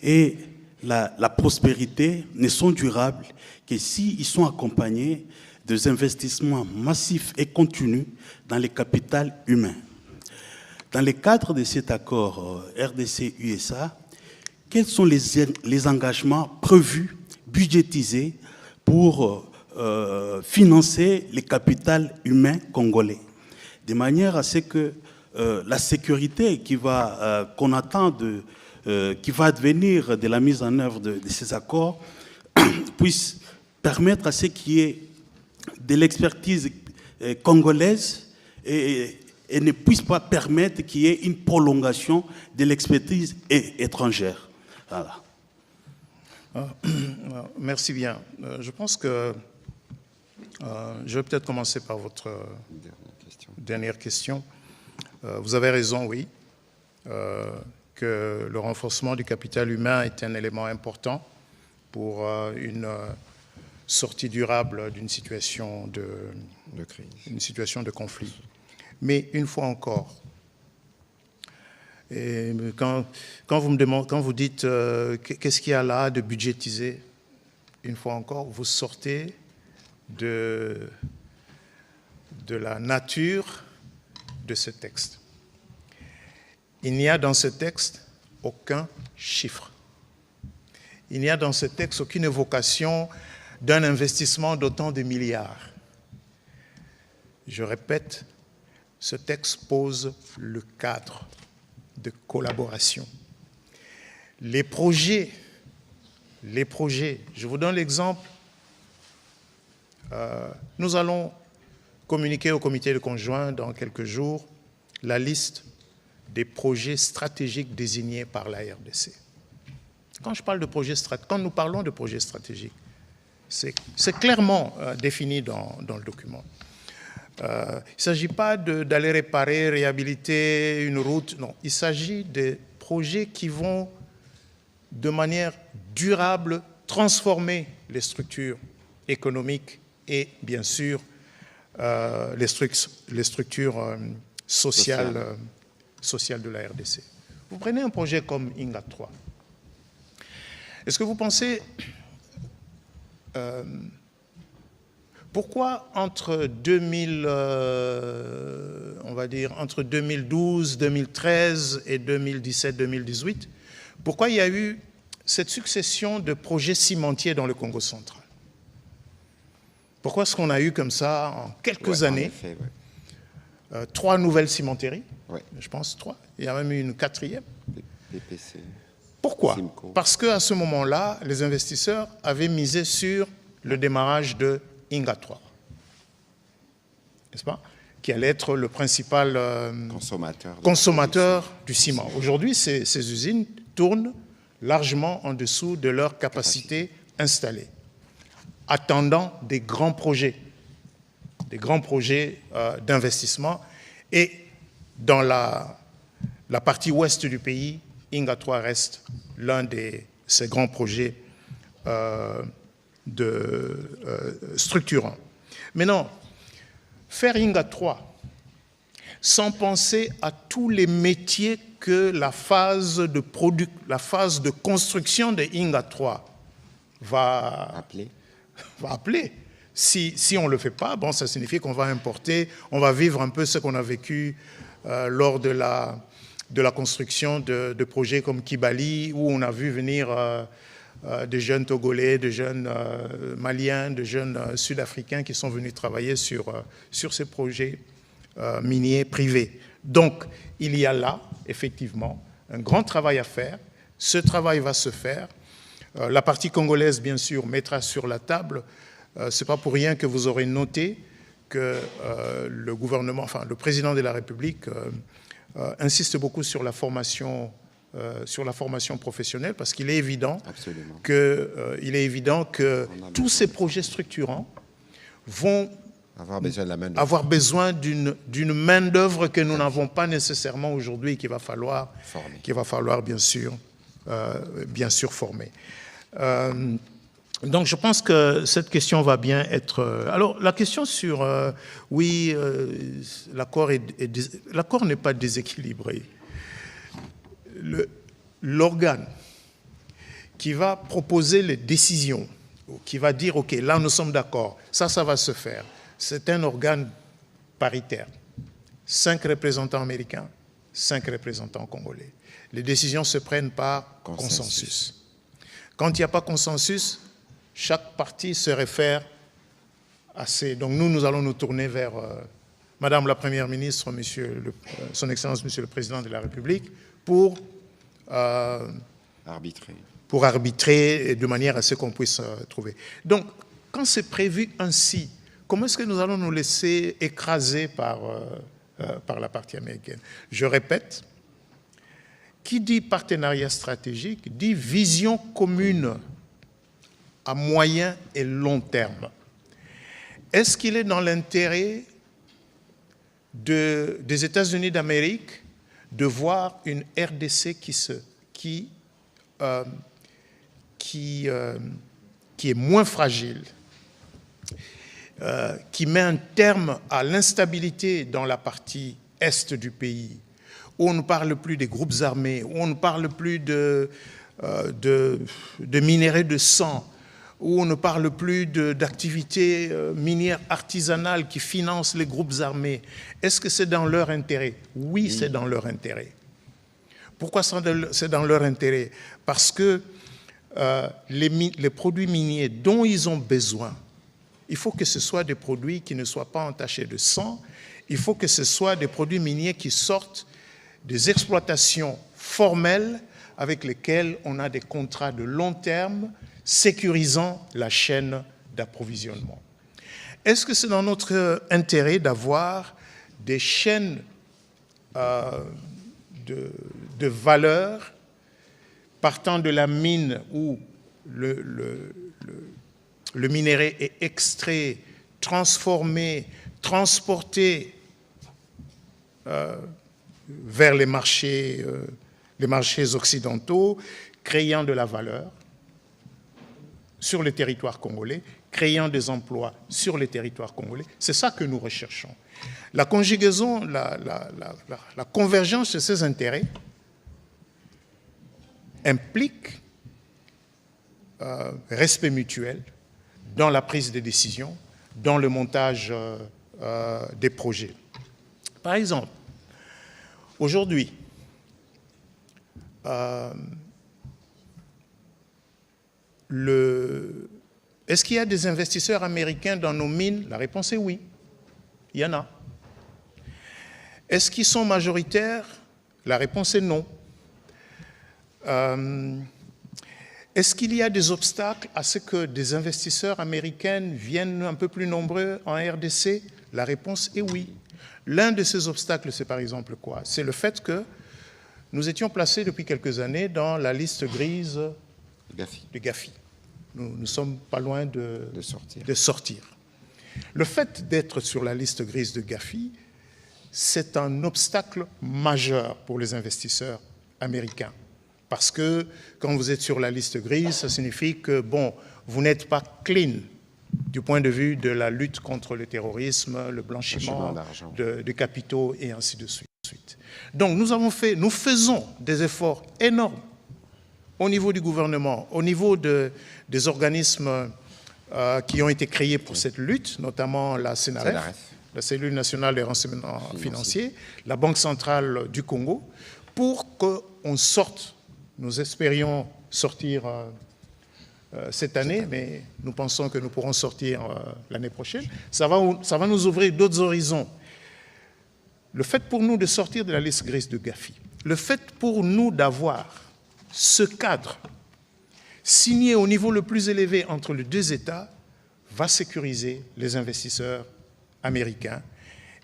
et la prospérité ne sont durables que s'ils sont accompagnés des investissements massifs et continus dans le capital humain. Dans le cadre de cet accord RDC-USA, quels sont les engagements prévus, budgétisés pour financer le capital humain congolais, de manière à ce que la sécurité qu'on attend qui va advenir de la mise en œuvre de ces accords puisse permettre à ce qu'il y ait de l'expertise congolaise et ne puisse pas permettre qu'il y ait une prolongation de l'expertise étrangère. Voilà. Merci bien. Je pense que je vais peut-être commencer par votre dernière question. Vous avez raison, oui, que le renforcement du capital humain est un élément important pour une sortie durable d'une situation de crise, une situation de conflit. Mais une fois encore, et quand vous dites qu'est-ce qu'il y a là de budgétisé, une fois encore, vous sortez de la nature de ce texte. Il n'y a dans ce texte aucun chiffre. Il n'y a dans ce texte aucune évocation d'un investissement d'autant de milliards. Je répète, ce texte pose le cadre de collaboration. Les projets, je vous donne l'exemple, nous allons communiquer au comité de conjoint dans quelques jours la liste des projets stratégiques désignés par la RDC. Quand nous parlons de projets stratégiques, c'est clairement défini dans le document. Il ne s'agit pas d'aller réparer, réhabiliter une route, non. Il s'agit de projets qui vont, de manière durable, transformer les structures économiques et, bien sûr, les structures sociales de la RDC. Vous prenez un projet comme Inga 3. Est-ce que vous pensez... pourquoi entre 2012, 2013 et 2017, 2018, pourquoi il y a eu cette succession de projets cimentiers dans le Congo central? Pourquoi est-ce qu'on a eu comme ça, en quelques années, 3 nouvelles cimenteries? Je pense 3. Il y a même eu une 4e. PPC. Pourquoi? Simco. Parce qu'à ce moment-là, les investisseurs avaient misé sur le démarrage de Inga 3, n'est-ce pas? Qui allait être le principal consommateur du ciment. Aujourd'hui, ces usines tournent largement en dessous de leur capacité installée, attendant des grands projets d'investissement. Et dans la partie ouest du pays, Inga 3 reste l'un de ces grands projets structurants. Maintenant, faire Inga 3 sans penser à tous les métiers que la phase de construction de Inga 3 va appeler. Si on ne le fait pas, bon, ça signifie qu'on va importer, on va vivre un peu ce qu'on a vécu lors de la construction de projets comme Kibali, où on a vu venir de jeunes Togolais, de jeunes Maliens, de jeunes Sud-Africains qui sont venus travailler sur ces projets miniers privés. Donc, il y a là, effectivement, un grand travail à faire. Ce travail va se faire. La partie congolaise, bien sûr, mettra sur la table. Ce n'est pas pour rien que vous aurez noté que le gouvernement, enfin le président de la République insiste beaucoup sur la formation professionnelle, parce qu'il est évident que tous ces projets structurants vont avoir besoin d'une main-d'œuvre que nous n'avons pas nécessairement aujourd'hui, qu'il va falloir bien sûr former. Donc je pense que cette question va bien être... Alors la question sur... l'accord n'est pas déséquilibré. L'organe qui va proposer les décisions, qui va dire, OK, là nous sommes d'accord, ça va se faire, c'est un organe paritaire. 5 représentants américains, 5 représentants congolais. Les décisions se prennent par consensus. Quand il n'y a pas consensus, chaque parti se réfère à ses... Donc nous allons nous tourner vers Madame la Première ministre, Son Excellence Monsieur le Président de la République, pour arbitrer de manière à ce qu'on puisse trouver. Donc, quand c'est prévu ainsi, comment est-ce que nous allons nous laisser écraser par la partie américaine? Je répète, qui dit partenariat stratégique dit vision commune à moyen et long terme. Est-ce qu'il est dans l'intérêt des États-Unis d'Amérique de voir une RDC qui est moins fragile, qui met un terme à l'instabilité dans la partie est du pays, où on ne parle plus des groupes armés, où on ne parle plus de minerais de sang, où on ne parle plus d'activités minières artisanales qui financent les groupes armés. Est-ce que c'est dans leur intérêt? Oui, c'est dans leur intérêt. Pourquoi c'est dans leur intérêt? Parce que les produits miniers dont ils ont besoin, il faut que ce soit des produits qui ne soient pas entachés de sang, il faut que ce soit des produits miniers qui sortent des exploitations formelles avec lesquelles on a des contrats de long terme, sécurisant la chaîne d'approvisionnement. Est-ce que c'est dans notre intérêt d'avoir des chaînes de valeur partant de la mine où le minerai est extrait, transformé, transporté vers les marchés occidentaux, créant de la valeur sur le territoire congolais, créant des emplois sur le territoire congolais? C'est ça que nous recherchons. La conjugaison, la convergence de ces intérêts implique respect mutuel dans la prise de décision, dans le montage des projets. Par exemple, aujourd'hui, est-ce qu'il y a des investisseurs américains dans nos mines? La réponse est oui. Il y en a. Est-ce qu'ils sont majoritaires? La réponse est non. Est-ce qu'il y a des obstacles à ce que des investisseurs américains viennent un peu plus nombreux en RDC? La réponse est oui. L'un de ces obstacles, c'est par exemple quoi? C'est le fait que nous étions placés depuis quelques années dans la liste grise de Gafi. Nous ne sommes pas loin de sortir. Le fait d'être sur la liste grise de Gafi, c'est un obstacle majeur pour les investisseurs américains. Parce que quand vous êtes sur la liste grise, ça signifie que, bon, vous n'êtes pas clean du point de vue de la lutte contre le terrorisme, le blanchiment de capitaux et ainsi de suite. Donc nous faisons des efforts énormes au niveau du gouvernement, au niveau des organismes qui ont été créés pour cette lutte, notamment la CNRF, la Cellule nationale des renseignements financiers, la Banque centrale du Congo, pour qu'on sorte, nous espérions sortir cette année, mais nous pensons que nous pourrons sortir l'année prochaine. Ça va nous ouvrir d'autres horizons. Le fait pour nous de sortir de la liste grise de Gafi, le fait pour nous d'avoir ce cadre signé au niveau le plus élevé entre les deux États va sécuriser les investisseurs américains.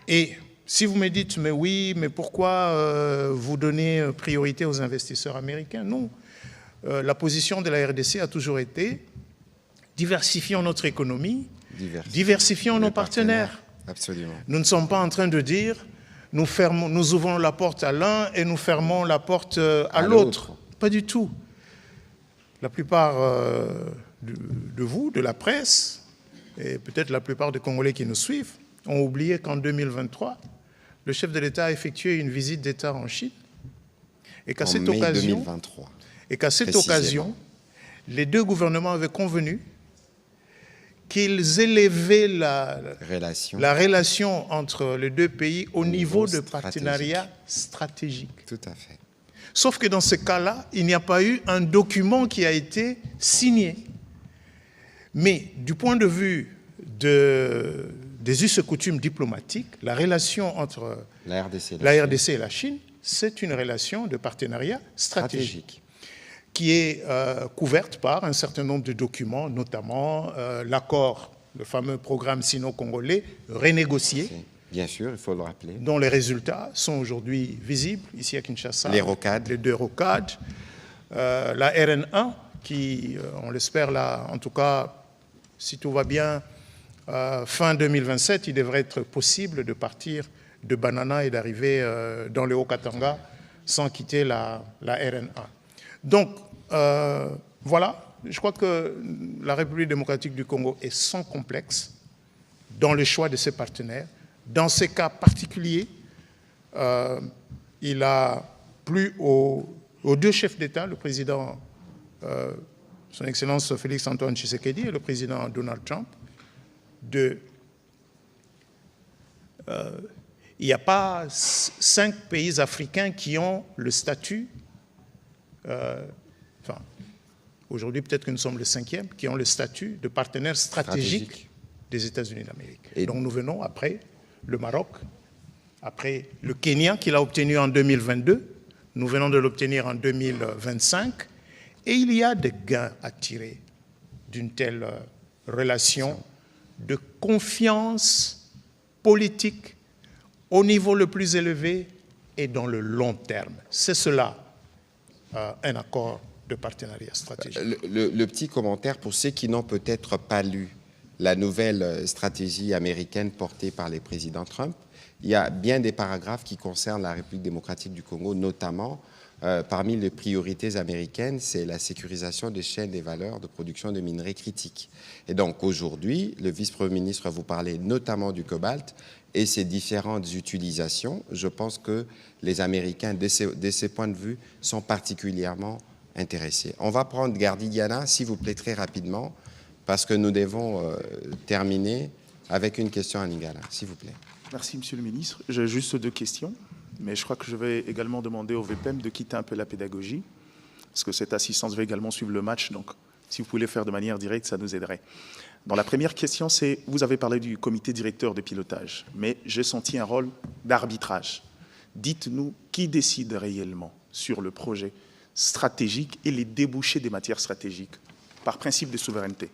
Et si vous me dites, mais oui, mais pourquoi vous donnez priorité aux investisseurs américains? Non. La position de la RDC a toujours été diversifions notre économie, diversifions nos partenaires. Absolument. Nous ne sommes pas en train de dire nous ouvrons la porte à l'un et nous fermons la porte à l'autre. Pas du tout. La plupart de vous, de la presse, et peut-être la plupart des Congolais qui nous suivent, ont oublié qu'en 2023, le chef de l'État a effectué une visite d'État en Chine et qu'à cette occasion, 2023. Et qu'à cette occasion, les deux gouvernements avaient convenu qu'ils élevaient la relation entre les deux pays au niveau de partenariat stratégique. Tout à fait. Sauf que dans ce cas-là, il n'y a pas eu un document qui a été signé. Mais du point de vue des us et coutumes diplomatiques, la relation entre la RDC et la Chine, c'est une relation de partenariat stratégique. Qui est couverte par un certain nombre de documents, notamment l'accord, le fameux programme sino-congolais, renégocié. Bien sûr, il faut le rappeler. Dont les résultats sont aujourd'hui visibles, ici à Kinshasa. Les rocades. Les deux rocades. La RN1, qui, on l'espère là, en tout cas, si tout va bien, fin 2027, il devrait être possible de partir de Banana et d'arriver dans le Haut-Katanga sans quitter la RN1. Donc, voilà, je crois que la République démocratique du Congo est sans complexe dans le choix de ses partenaires. Dans ces cas particuliers, il a plu aux deux chefs d'État, le président, son Excellence Félix-Antoine Tshisekedi et le président Donald Trump, il n'y a pas 5 pays africains qui ont le statut aujourd'hui, peut-être que nous sommes le 5e, qui ont le statut de partenaire stratégique des États-Unis d'Amérique. Et donc nous venons après le Maroc, après le Kenya, qui l'a obtenu en 2022, nous venons de l'obtenir en 2025, et il y a des gains à tirer d'une telle relation de confiance politique au niveau le plus élevé et dans le long terme. C'est cela, un accord de partenariat stratégique. Le petit commentaire pour ceux qui n'ont peut-être pas lu la nouvelle stratégie américaine portée par le président Trump, il y a bien des paragraphes qui concernent la République démocratique du Congo, notamment parmi les priorités américaines, c'est la sécurisation des chaînes des valeurs de production de minerais critiques. Et donc aujourd'hui, le vice-premier ministre vous parlait notamment du cobalt et ses différentes utilisations. Je pense que les Américains, de ces points de vue, sont particulièrement intéressés. On va prendre Gardi Diana, s'il vous plaît, très rapidement, parce que nous devons terminer avec une question à Lingala, s'il vous plaît. Merci, Monsieur le Ministre. J'ai juste 2 questions, mais je crois que je vais également demander au VPM de quitter un peu la pédagogie, parce que cette assistance va également suivre le match, donc si vous pouvez le faire de manière directe, ça nous aiderait. Dans la première question, c'est, vous avez parlé du comité directeur de pilotage, mais j'ai senti un rôle d'arbitrage. Dites-nous qui décide réellement sur le projet stratégique et les débouchés des matières stratégiques, par principe de souveraineté.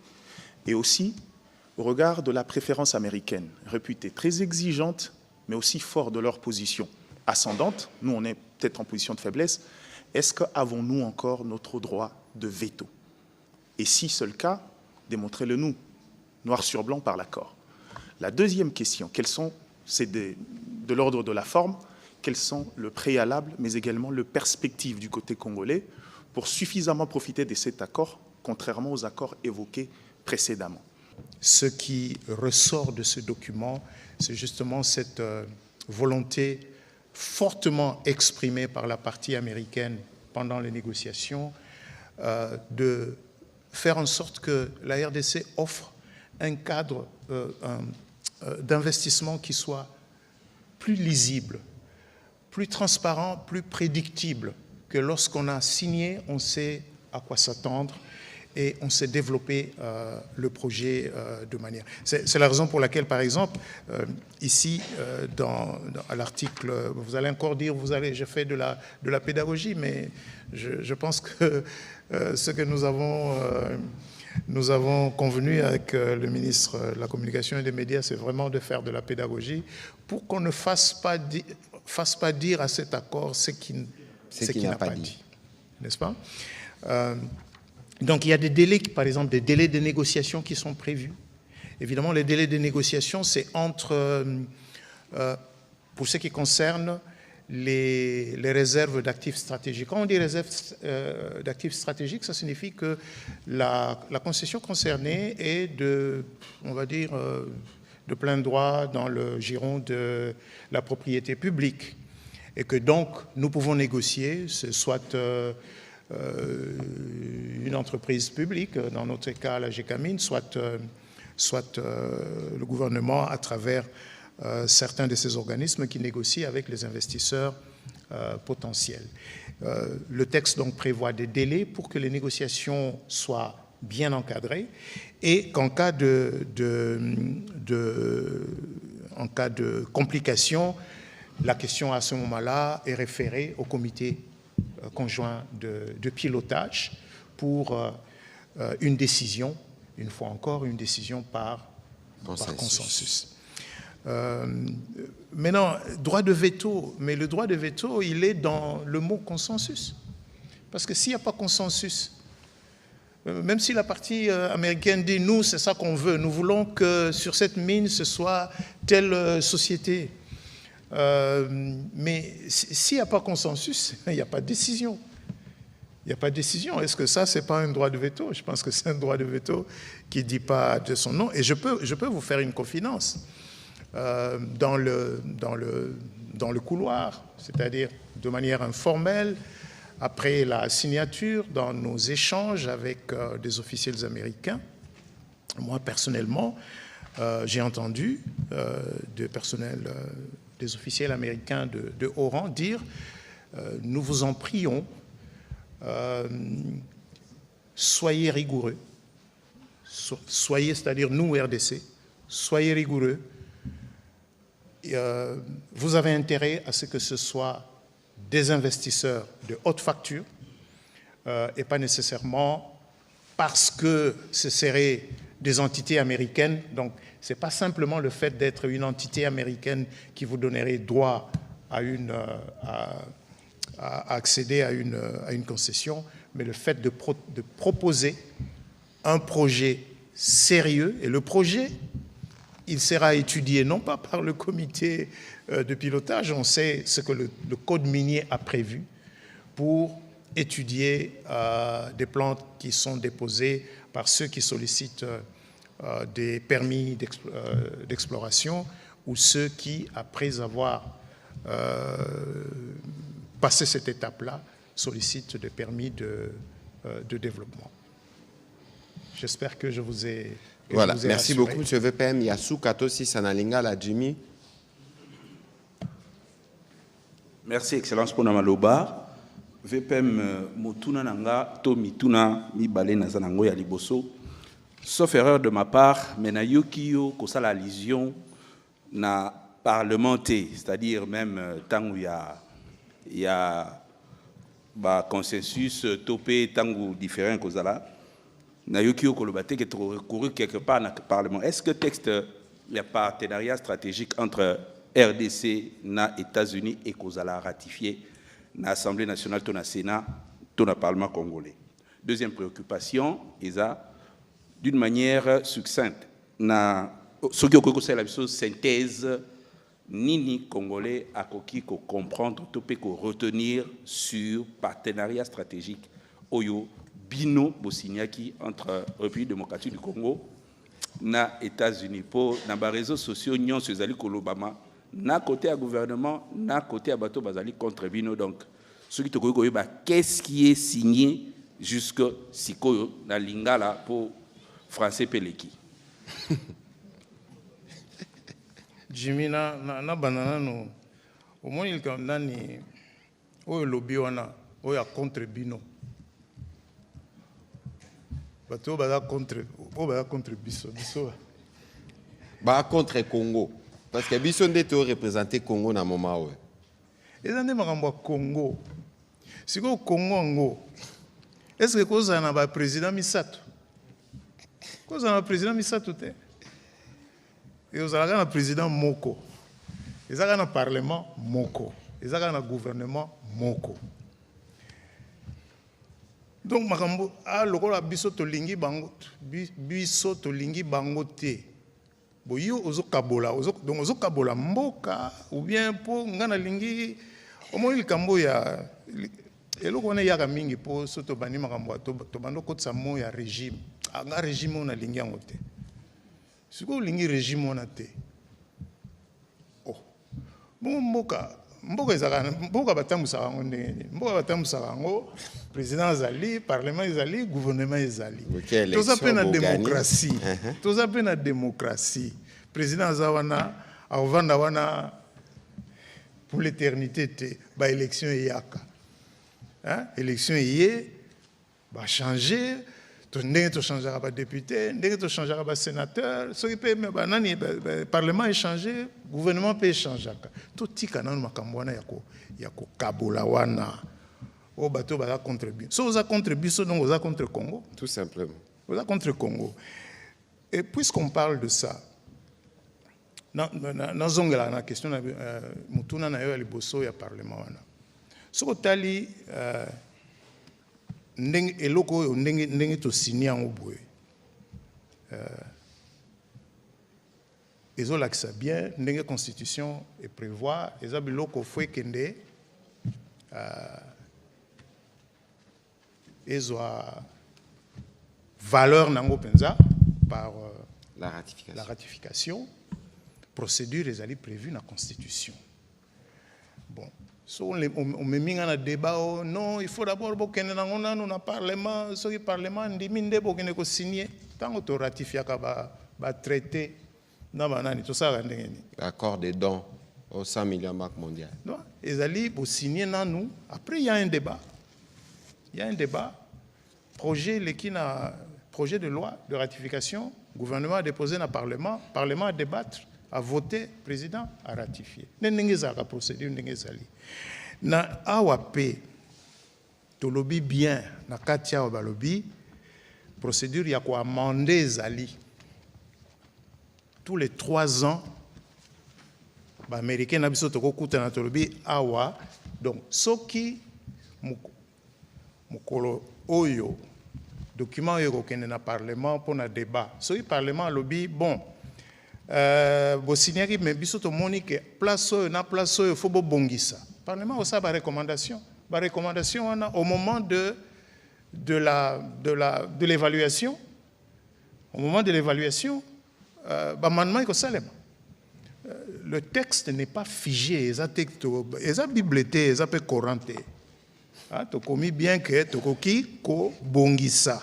Et aussi, au regard de la préférence américaine, réputée très exigeante, mais aussi forte de leur position ascendante, nous on est peut-être en position de faiblesse, est-ce qu'avons-nous encore notre droit de veto? Et si c'est le cas, démontrez-le nous, noir sur blanc par l'accord. La deuxième question, c'est de l'ordre de la forme, quels sont le préalable, mais également le perspective du côté congolais pour suffisamment profiter de cet accord, contrairement aux accords évoqués précédemment. Ce qui ressort de ce document, c'est justement cette volonté fortement exprimée par la partie américaine pendant les négociations de faire en sorte que la RDC offre un cadre d'investissement qui soit plus lisible, plus transparent, plus prédictible, que lorsqu'on a signé, on sait à quoi s'attendre et on s'est développé le projet de manière... C'est la raison pour laquelle, par exemple, ici, à l'article, vous allez encore dire, j'ai fait de la pédagogie, mais je pense que ce que nous avons convenu avec le ministre de la Communication et des Médias, c'est vraiment de faire de la pédagogie pour qu'on ne fasse pas dire à cet accord ce qu'il n'a pas dit. N'est-ce pas? Donc, il y a des délais, par exemple, des délais de négociation qui sont prévus. Évidemment, les délais de négociation, c'est pour ce qui concerne les réserves d'actifs stratégiques. Quand on dit réserves d'actifs stratégiques, ça signifie que la concession concernée est on va dire, de plein droit dans le giron de la propriété publique. Et que donc, nous pouvons négocier, soit une entreprise publique, dans notre cas la GECAMINE, soit le gouvernement à travers certains de ces organismes qui négocient avec les investisseurs potentiels. Le texte donc prévoit des délais pour que les négociations soient bien encadrées et qu'en cas en cas de complications, la question à ce moment-là est référée au comité conjoint de pilotage pour une décision, une fois encore, une décision par consensus. Maintenant, droit de veto, mais le droit de veto, il est dans le mot consensus. Parce que s'il n'y a pas consensus, même si la partie américaine dit « nous, c'est ça qu'on veut, nous voulons que sur cette mine, ce soit telle société », mais s'il n'y a pas consensus, il n'y a pas de décision. Il n'y a pas de décision. Est-ce que ça, ce n'est pas un droit de veto? Je pense que c'est un droit de veto qui ne dit pas de son nom. Et je peux vous faire une confidence. Dans le couloir, c'est-à-dire de manière informelle, après la signature, dans nos échanges avec des officiels américains, moi personnellement, j'ai entendu des officiels américains de haut rang dire « nous vous en prions, soyez rigoureux, soyez, c'est-à-dire nous, RDC, soyez rigoureux, vous avez intérêt à ce que ce soit des investisseurs de haute facture et pas nécessairement parce que ce seraient des entités américaines. Donc, ce n'est pas simplement le fait d'être une entité américaine qui vous donnerait droit à accéder à une concession, mais le fait de proposer un projet sérieux. Et le projet, il sera étudié non pas par le comité de pilotage, on sait ce que le code minier a prévu pour étudier des plans qui sont déposés par ceux qui sollicitent des permis d'exploration ou ceux qui, après avoir passé cette étape-là, sollicitent des permis de développement. J'espère que je vous ai... Voilà, merci beaucoup, M. VPM. Yassou Katosi Sanalinga, la Jimmy. Merci, Excellence Ponamaloba. VPM Motuna Nanga, Tomituna, Mibale Nazanango ya Liboso. Sauf erreur de ma part, mais na yokio kosa la lision na parlementé, c'est-à-dire même tant où il y a consensus topé tant ou différent kozala. Na yokio kolobate qui est recouru quelque part dans le Parlement. Est-ce que le texte, il y a partenariat stratégique entre RDC, na États-Unis et Kozala ratifié na Assemblée nationale, ton Sénat, ton Parlement congolais? Deuxième préoccupation, Isa, d'une manière succincte, na ce qui est la synthèse, nini congolais a ko comprendre, topé ko retenir sur partenariat stratégique, oyo bino bosignaki entre République démocratique du Congo na États-Unis pour na ba réseaux sociaux nyon sezali kolobama na côté à gouvernement na côté à bateau bazali contre bino. Donc ce qui te koyo ba qu'est-ce qui est signé jusque sikoyo na lingala pour français peleki Jimmy na banana no au moins il quand nani o lobby wana o ya contre bino bato baza contre biso ba contre Congo parce que biso ndete représenter Congo na moment ouais. Eza nde makambo ya Congo. Siko Congo ngo. Est-ce que koza na ba président misato? Koza na président misato te. Et ozalaka na président moko. Ezaka na parlement moko. Ezaka na gouvernement moko. Donc makambo lokola biso to lingi bango te. Boyo ozokabola donc ozokabola mboka ou bien po ngana lingi omoni likambo ya eloko wana yaka mingi po soto bani makambo to bando kotsa mo ya régime anga régime on a lingi yango te siko lingi régime on a te bon mboka ezaka mboka batambusa bango ndenge mboka batambusa bango président azali parlement ezali gouvernement ezali toza pe na démocratie toza pe na démocratie président azawana avanda wana pour l'éternité te ba élection yaka hein élection yé ba changer ndenge to changera ba député ndenge to changera ba sénateur soki pe ba nani parlement échanger gouvernement peut échanger to tika nanu makambo wana yako kabola wana o bato ba contribuer so oza contribuer so donc oza contre Congo tout simplement oza contre Congo. Et puisqu'on parle de ça na zongela na question na mutuna na yo ya liboso ya parlement wana soko tali ndenge eloko ndenge to signer en boye ezolakisa bien ndenge constitution et prévoir eza biloko fo ekende ezwa valeur nango penza par la ratification procédure ezali prévue na constitution. Bon, so on me minga na débat non, il faut d'abord bokende nango nanu na parlement, so ki parlement ndimi nde bokende ko signer tango to ratifiaka ba traité na banani to ça ndenge ni. Accord de dons au 100 millions banque mondiale. Non, ezali bo signer nanu, après il y a un débat. Il y a un débat projet de loi de ratification, gouvernement a déposé dans le parlement a débattre, a voté, président a ratifié. Ndenge za ka procédure ndenge zali. Na AWP to lobby bien na katia wa lobby procédure ya ko amender zali. Tous les 3 ans ba américain na biso to ko kuta na to lobby awa donc soki mukolo oyo document oyo kende na parlement pour na débat so le parlement lobby bon bo signaki mais biso to moni que place oyo na place oyo faut bo bongisa parlement o sa ba recommandation wana au moment de l'évaluation au moment de l'évaluation ba manman ko salema le texte n'est pas figé eza texte eza bibliothèque eza pe coranté. Tokomi bien que tokoki ko bongisa,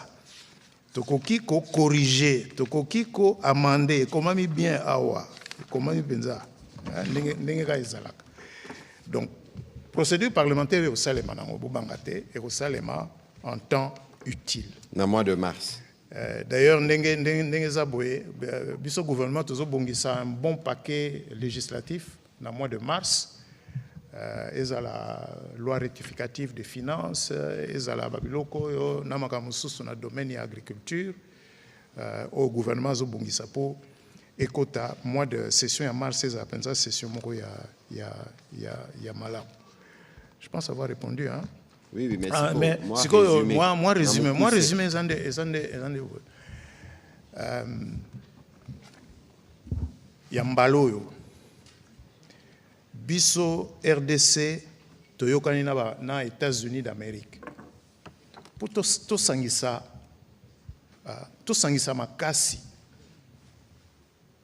tokoki ko corriger, tokoki ko amender, komami bien awa, komami benza, ndenge ka ezalaka. Donc procédure parlementaire au salema nango bobangate et au salema en temps utile. Na mois de mars. D'ailleurs ndenge zaboye biso gouvernement tozo bongisa un bon paquet législatif na mois de mars. Eza la loi rectificative des finances, eza la babiloko na makamususu na domaine ya agriculture au gouvernement zo bongisa po ekota mois de session ya mars eza penza session moko ya malam. Je pense avoir répondu hein. Oui merci mais moi résumé ezande ya mbaloyo biso RDC toyokani na États-Unis d'Amérique pour to sangisa makasi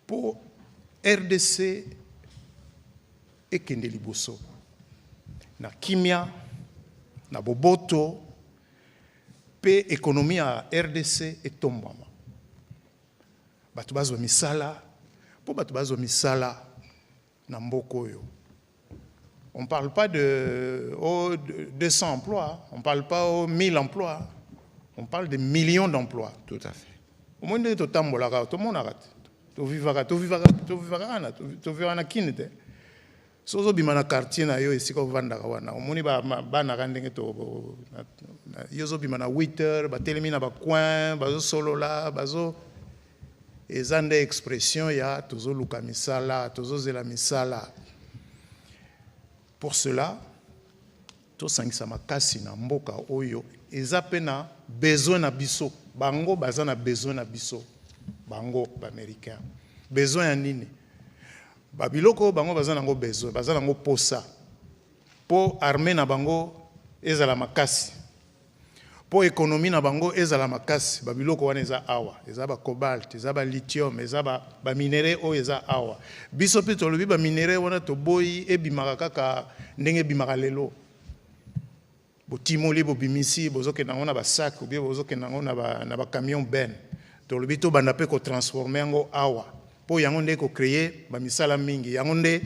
pour RDC ekende liboso na kimia na boboto pe économie ya RDC etombama bato bazwa misala po bato bazwa misala na mboko yo. On ne parle pas de 200 emplois, on ne parle pas de 1000 emplois, On parle de millions d'emplois. Tout à fait. Au moins, tout le monde a raté. Sozo bimana quartier na yo esika vanda kawana omoni ba na kandenge to yozo bimana 8h ba telemina ba coin bazo solola bazo ezande expression ya tozo luka misala tozo zela misala. Pour cela to sangisa makasi na mboka oyo ezapena besoin na biso bango bazana besoin na biso bango ba américain besoin ya nini babiloko bango bazana ngo besoin bazana ngo posa po armée na bango ezala makasi po économie na bango ezala makasi babiloko wana eza awa eza ba cobalt eza ba lithium eza ba minerai o eza awa biso pe tolobi ba minerai wana to boyi ebimaka kaka ndenge ebimaka lelo botimoli bobimisi bozoke nango na ba sac ou bien bozoke nango na ba camion ben tolobi to banda pe ko transformer yango awa pour yango nde ko créer ba misala mingi yango nde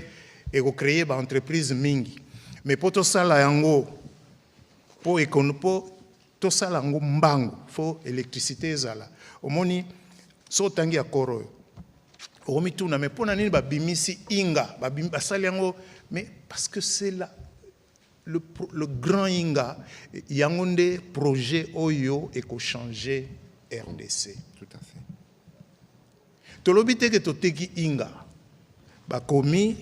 e ko créer ba entreprise mingi mais pour to sala yango pour to sala yango mbango fo électricité ezala omoni so tangi ya koro omi tuna mais pona nini ba bimisi inga ba sala yango mais parce que c'est là le grand inga yango nde projet oyo e ko changer RDC. Tout à fait. Tolobite ke toteki inga bakomi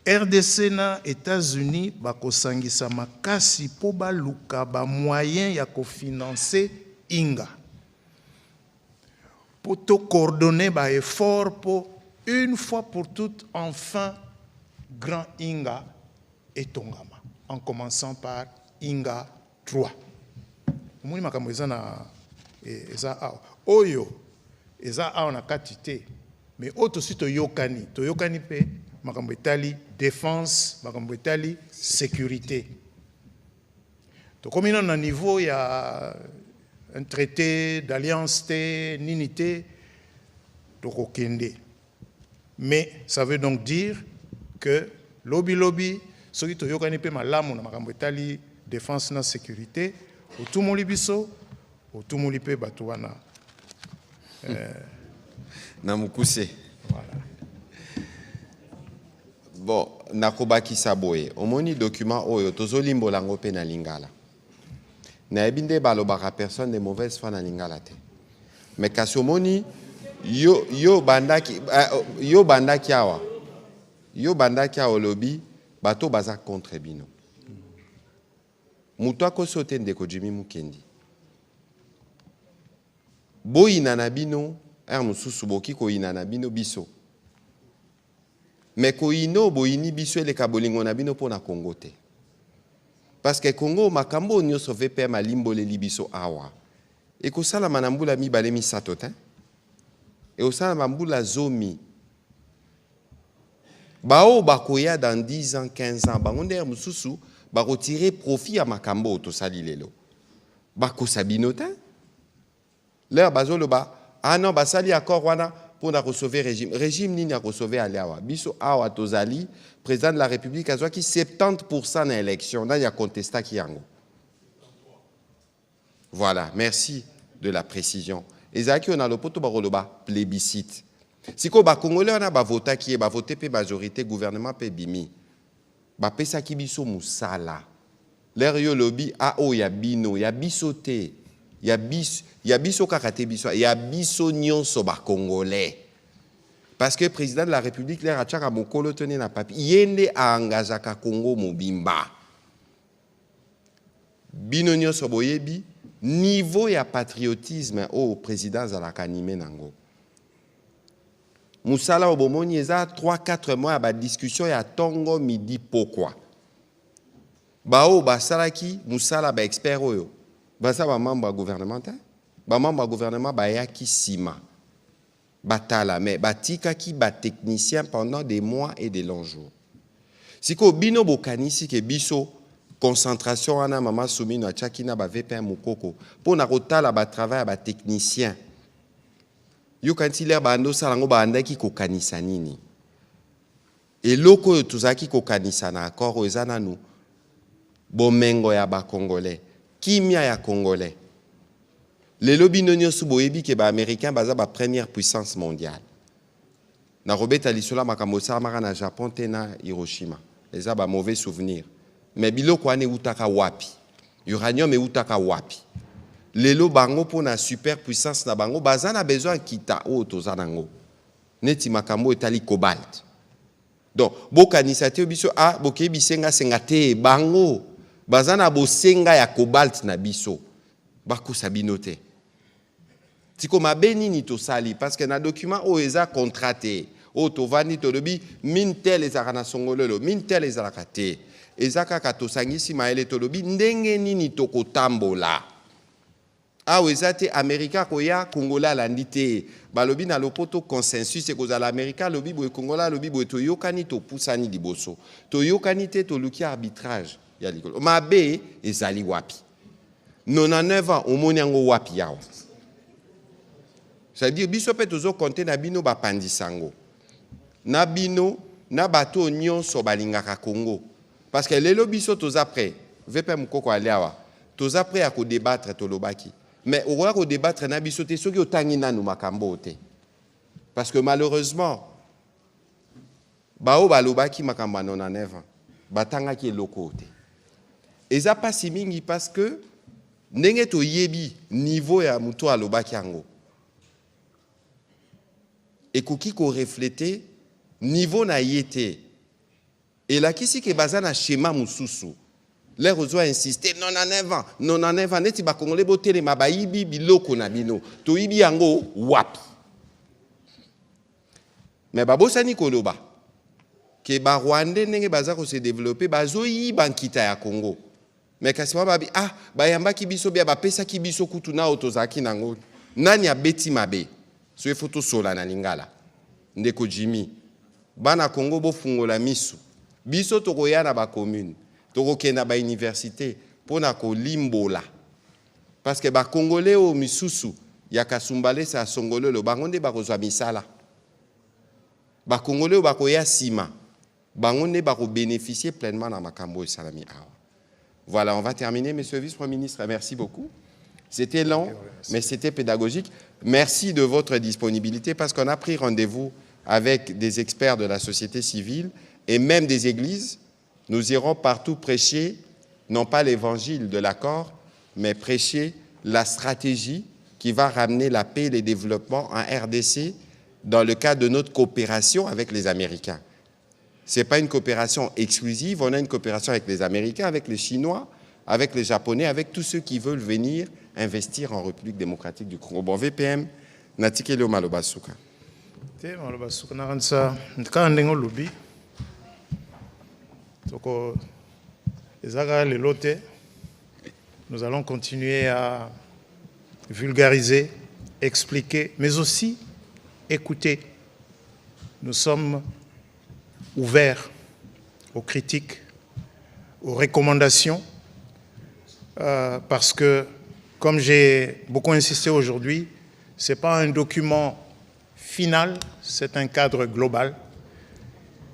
RDC na États-Unis bakosangisa makasi po baluka ba moyen ya kofinancer inga po to coordonner ba effort po une fois pour toutes enfin grand inga etongama en commençant par inga 3 omoni makambo eza na eza oyo eza awa na kati te mais auto si toyokani pe makambo etali défense makambo etali sécurité tokomi na niveau ya un traité d'alliance te nini te tokokende mais ça veut donc dire que lobby soki toyokani pe malamu na makambo etali défense na sécurité otumoli biso otumoli pe bato wana Namukuse. Voilà. Bon, nakobaki saboye. Omoni document oyo tozolimbo lango pe na lingala. Na ebinde balobaka personne de mauvaise foi na lingala te. Mais kasi omoni yo bandaki awa. Yo bandaki awa lobby bato baza contre bino. Mutu akosote ndeko Jimmy Mukendi. Boyina na bino mususu boki koyina na bino biso mais koyino boyini biso eleka bolingo na bino pona Congo te parce que Congo makambo nyonso VPM alimboleli biso awa ekosalama na mbula mibale misato te ekosalama mbula zomi bao bakoya dans 10 ans 15 ans bango nde mususu bakotirer profit ya makambo tosali lelo bakosa bino te l'air bazoloba ah non basali accord wana pour na recevoir régime nini a recevoir aliawa biso awa tozali président de la République azwa ki 70% na élection na ya contesta ki yango. Voilà, merci de la précision. Ezaki on a le poto baroloba plébiscite. Siko ba congolais on a ba vota ki ba voter pe majorité gouvernement pe bimi. Ba pesa ki biso musala. L'air yo lobby a o ya bino ya bisoté. Ya biso kakate biso, ya biso nyonso ba congolais. Parce que le président de la République, l'air a tchaka mokolo tene na papi, yende a engagaka Congo mobimba. Bino nyonso boyebi, niveau ya patriotisme au président zalaka animé nango. Musala obomoni eza 3-4 mois ba discussion ya tongo midi pourquoi. Bao basalaki musala ba expert oyo. Basa ba membre gouvernemental, ba membre gouvernement ba yaki sima. Batala mais batika ki ba technicien pendant des mois et des longs jours. Siko bino bokanisi ke biso concentration ana mama soumino a chakina ba VPM mukoko pour na kotala ba travail ba technicien. Yo kanti l'air ba ando salango ba andaki ko kanisa nini. Et loko tuzaki ko kanisa na accord ezana nu bomengo ya ba congolais. Kimia ya congolais. Les lobbies non suboyebi que ba américain baza ba première puissance mondiale. Na robeta lisola makamosa mara na Japon te na Hiroshima. Eza ba mauvais souvenir. Mais biloko ane utaka wapi. Uranium e utaka wapi. Lelo bango po na superpuissance na bango baza na besoin kita o toza nango. Neti makambo etali cobalt. Donc bokanisa te biso a boke bisenga sengate bango baza na bosenga ya cobalt na biso. Bako sabino te. Tiko mabeni ni to sali parce que na document o eza contraté o to vani to lobi mintel ezaka na songolelo mintel ezaka te ezaka ka to sangisi maele to lobi ndenge nini to kotambola a o eza te américain ko ya kongola landi te balobi na lopoto consensus e kozala américain lobi bo kongola lobi bo to yokani to pusani liboso to yokani te to luki arbitrage ya likolo mabe ezali wapi 99 ans omoni yango wapi yawo. C'est-à-dire, biso pe tozo compter na bino ba pandisango. Na bino, na bato nyonso balingaka Congo. Parce que lelo biso toza prêt. VP mukoko aliawa. Toza prêt à ko débattre to lobaki. Mais au roi ko débattre na biso te soki otangi nanu makambo te. Parce que malheureusement, bao balobaki makamba 99 ans. Batanga ki loko te. Eza pas si mingi parce que ndenge to yebi niveau ya muto alobaki yango. Et koki ko refléter niveau na yété et là kisi ke bazana schéma mususu les rezo insister 99 ans neti ba congolais botele mabayibi biloko na bino to yibi yango wapi mais babosani koloba ke ba rwandais ndenge baza ko se développer bazo yiba nkita ya Congo mais kasi babi bayamba ki biso bia bapesa ki biso kutu na otozaki nango nani abeti mabe. Soe photo sola na lingala. Ndeko Jimmy. Bana Congo bo fungola misu. Biso toko ya na ba commune. Toko kena ba université. Pona ko limbola. Parce que ba Congolais o misusu. Ya kasumbale sa songolelo. Bangonde ba kozwa misala. Ba Congolais o ba koya sima. Bangonde ba ko bénéficier pleinement na makambo et salami awa. Voilà, on va terminer, monsieur le vice-premier ministre. Merci beaucoup. C'était long, mais c'était pédagogique. Merci de votre disponibilité parce qu'on a pris rendez-vous avec des experts de la société civile et même des églises. Nous irons partout prêcher, non pas l'évangile de l'accord, mais prêcher la stratégie qui va ramener la paix et le développement en RDC dans le cadre de notre coopération avec les Américains. Ce n'est pas une coopération exclusive, on a une coopération avec les Américains, avec les Chinois, avec les Japonais, avec tous ceux qui veulent venir investir en République démocratique du Congo. Bon, VPM, natikele o maloba suka. Te maloba suka na kansa ka ndengo lobi. Toko ezaka lelo te. Nous allons continuer à vulgariser, expliquer, mais aussi écouter. Nous sommes ouverts aux critiques, aux recommandations, parce que, comme j'ai beaucoup insisté aujourd'hui, ce n'est pas un document final, c'est un cadre global.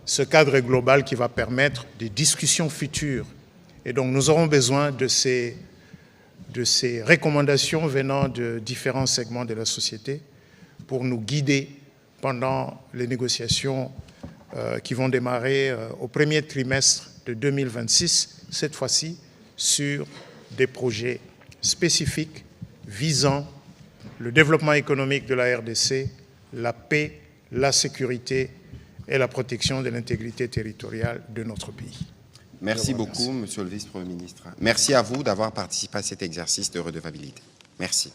Ce cadre global qui va permettre des discussions futures. Et donc nous aurons besoin de ces recommandations venant de différents segments de la société pour nous guider pendant les négociations qui vont démarrer au premier trimestre de 2026, cette fois-ci sur des projets spécifiques visant le développement économique de la RDC, la paix, la sécurité et la protection de l'intégrité territoriale de notre pays. Merci beaucoup, monsieur le vice-premier ministre. Merci à vous d'avoir participé à cet exercice de redevabilité. Merci.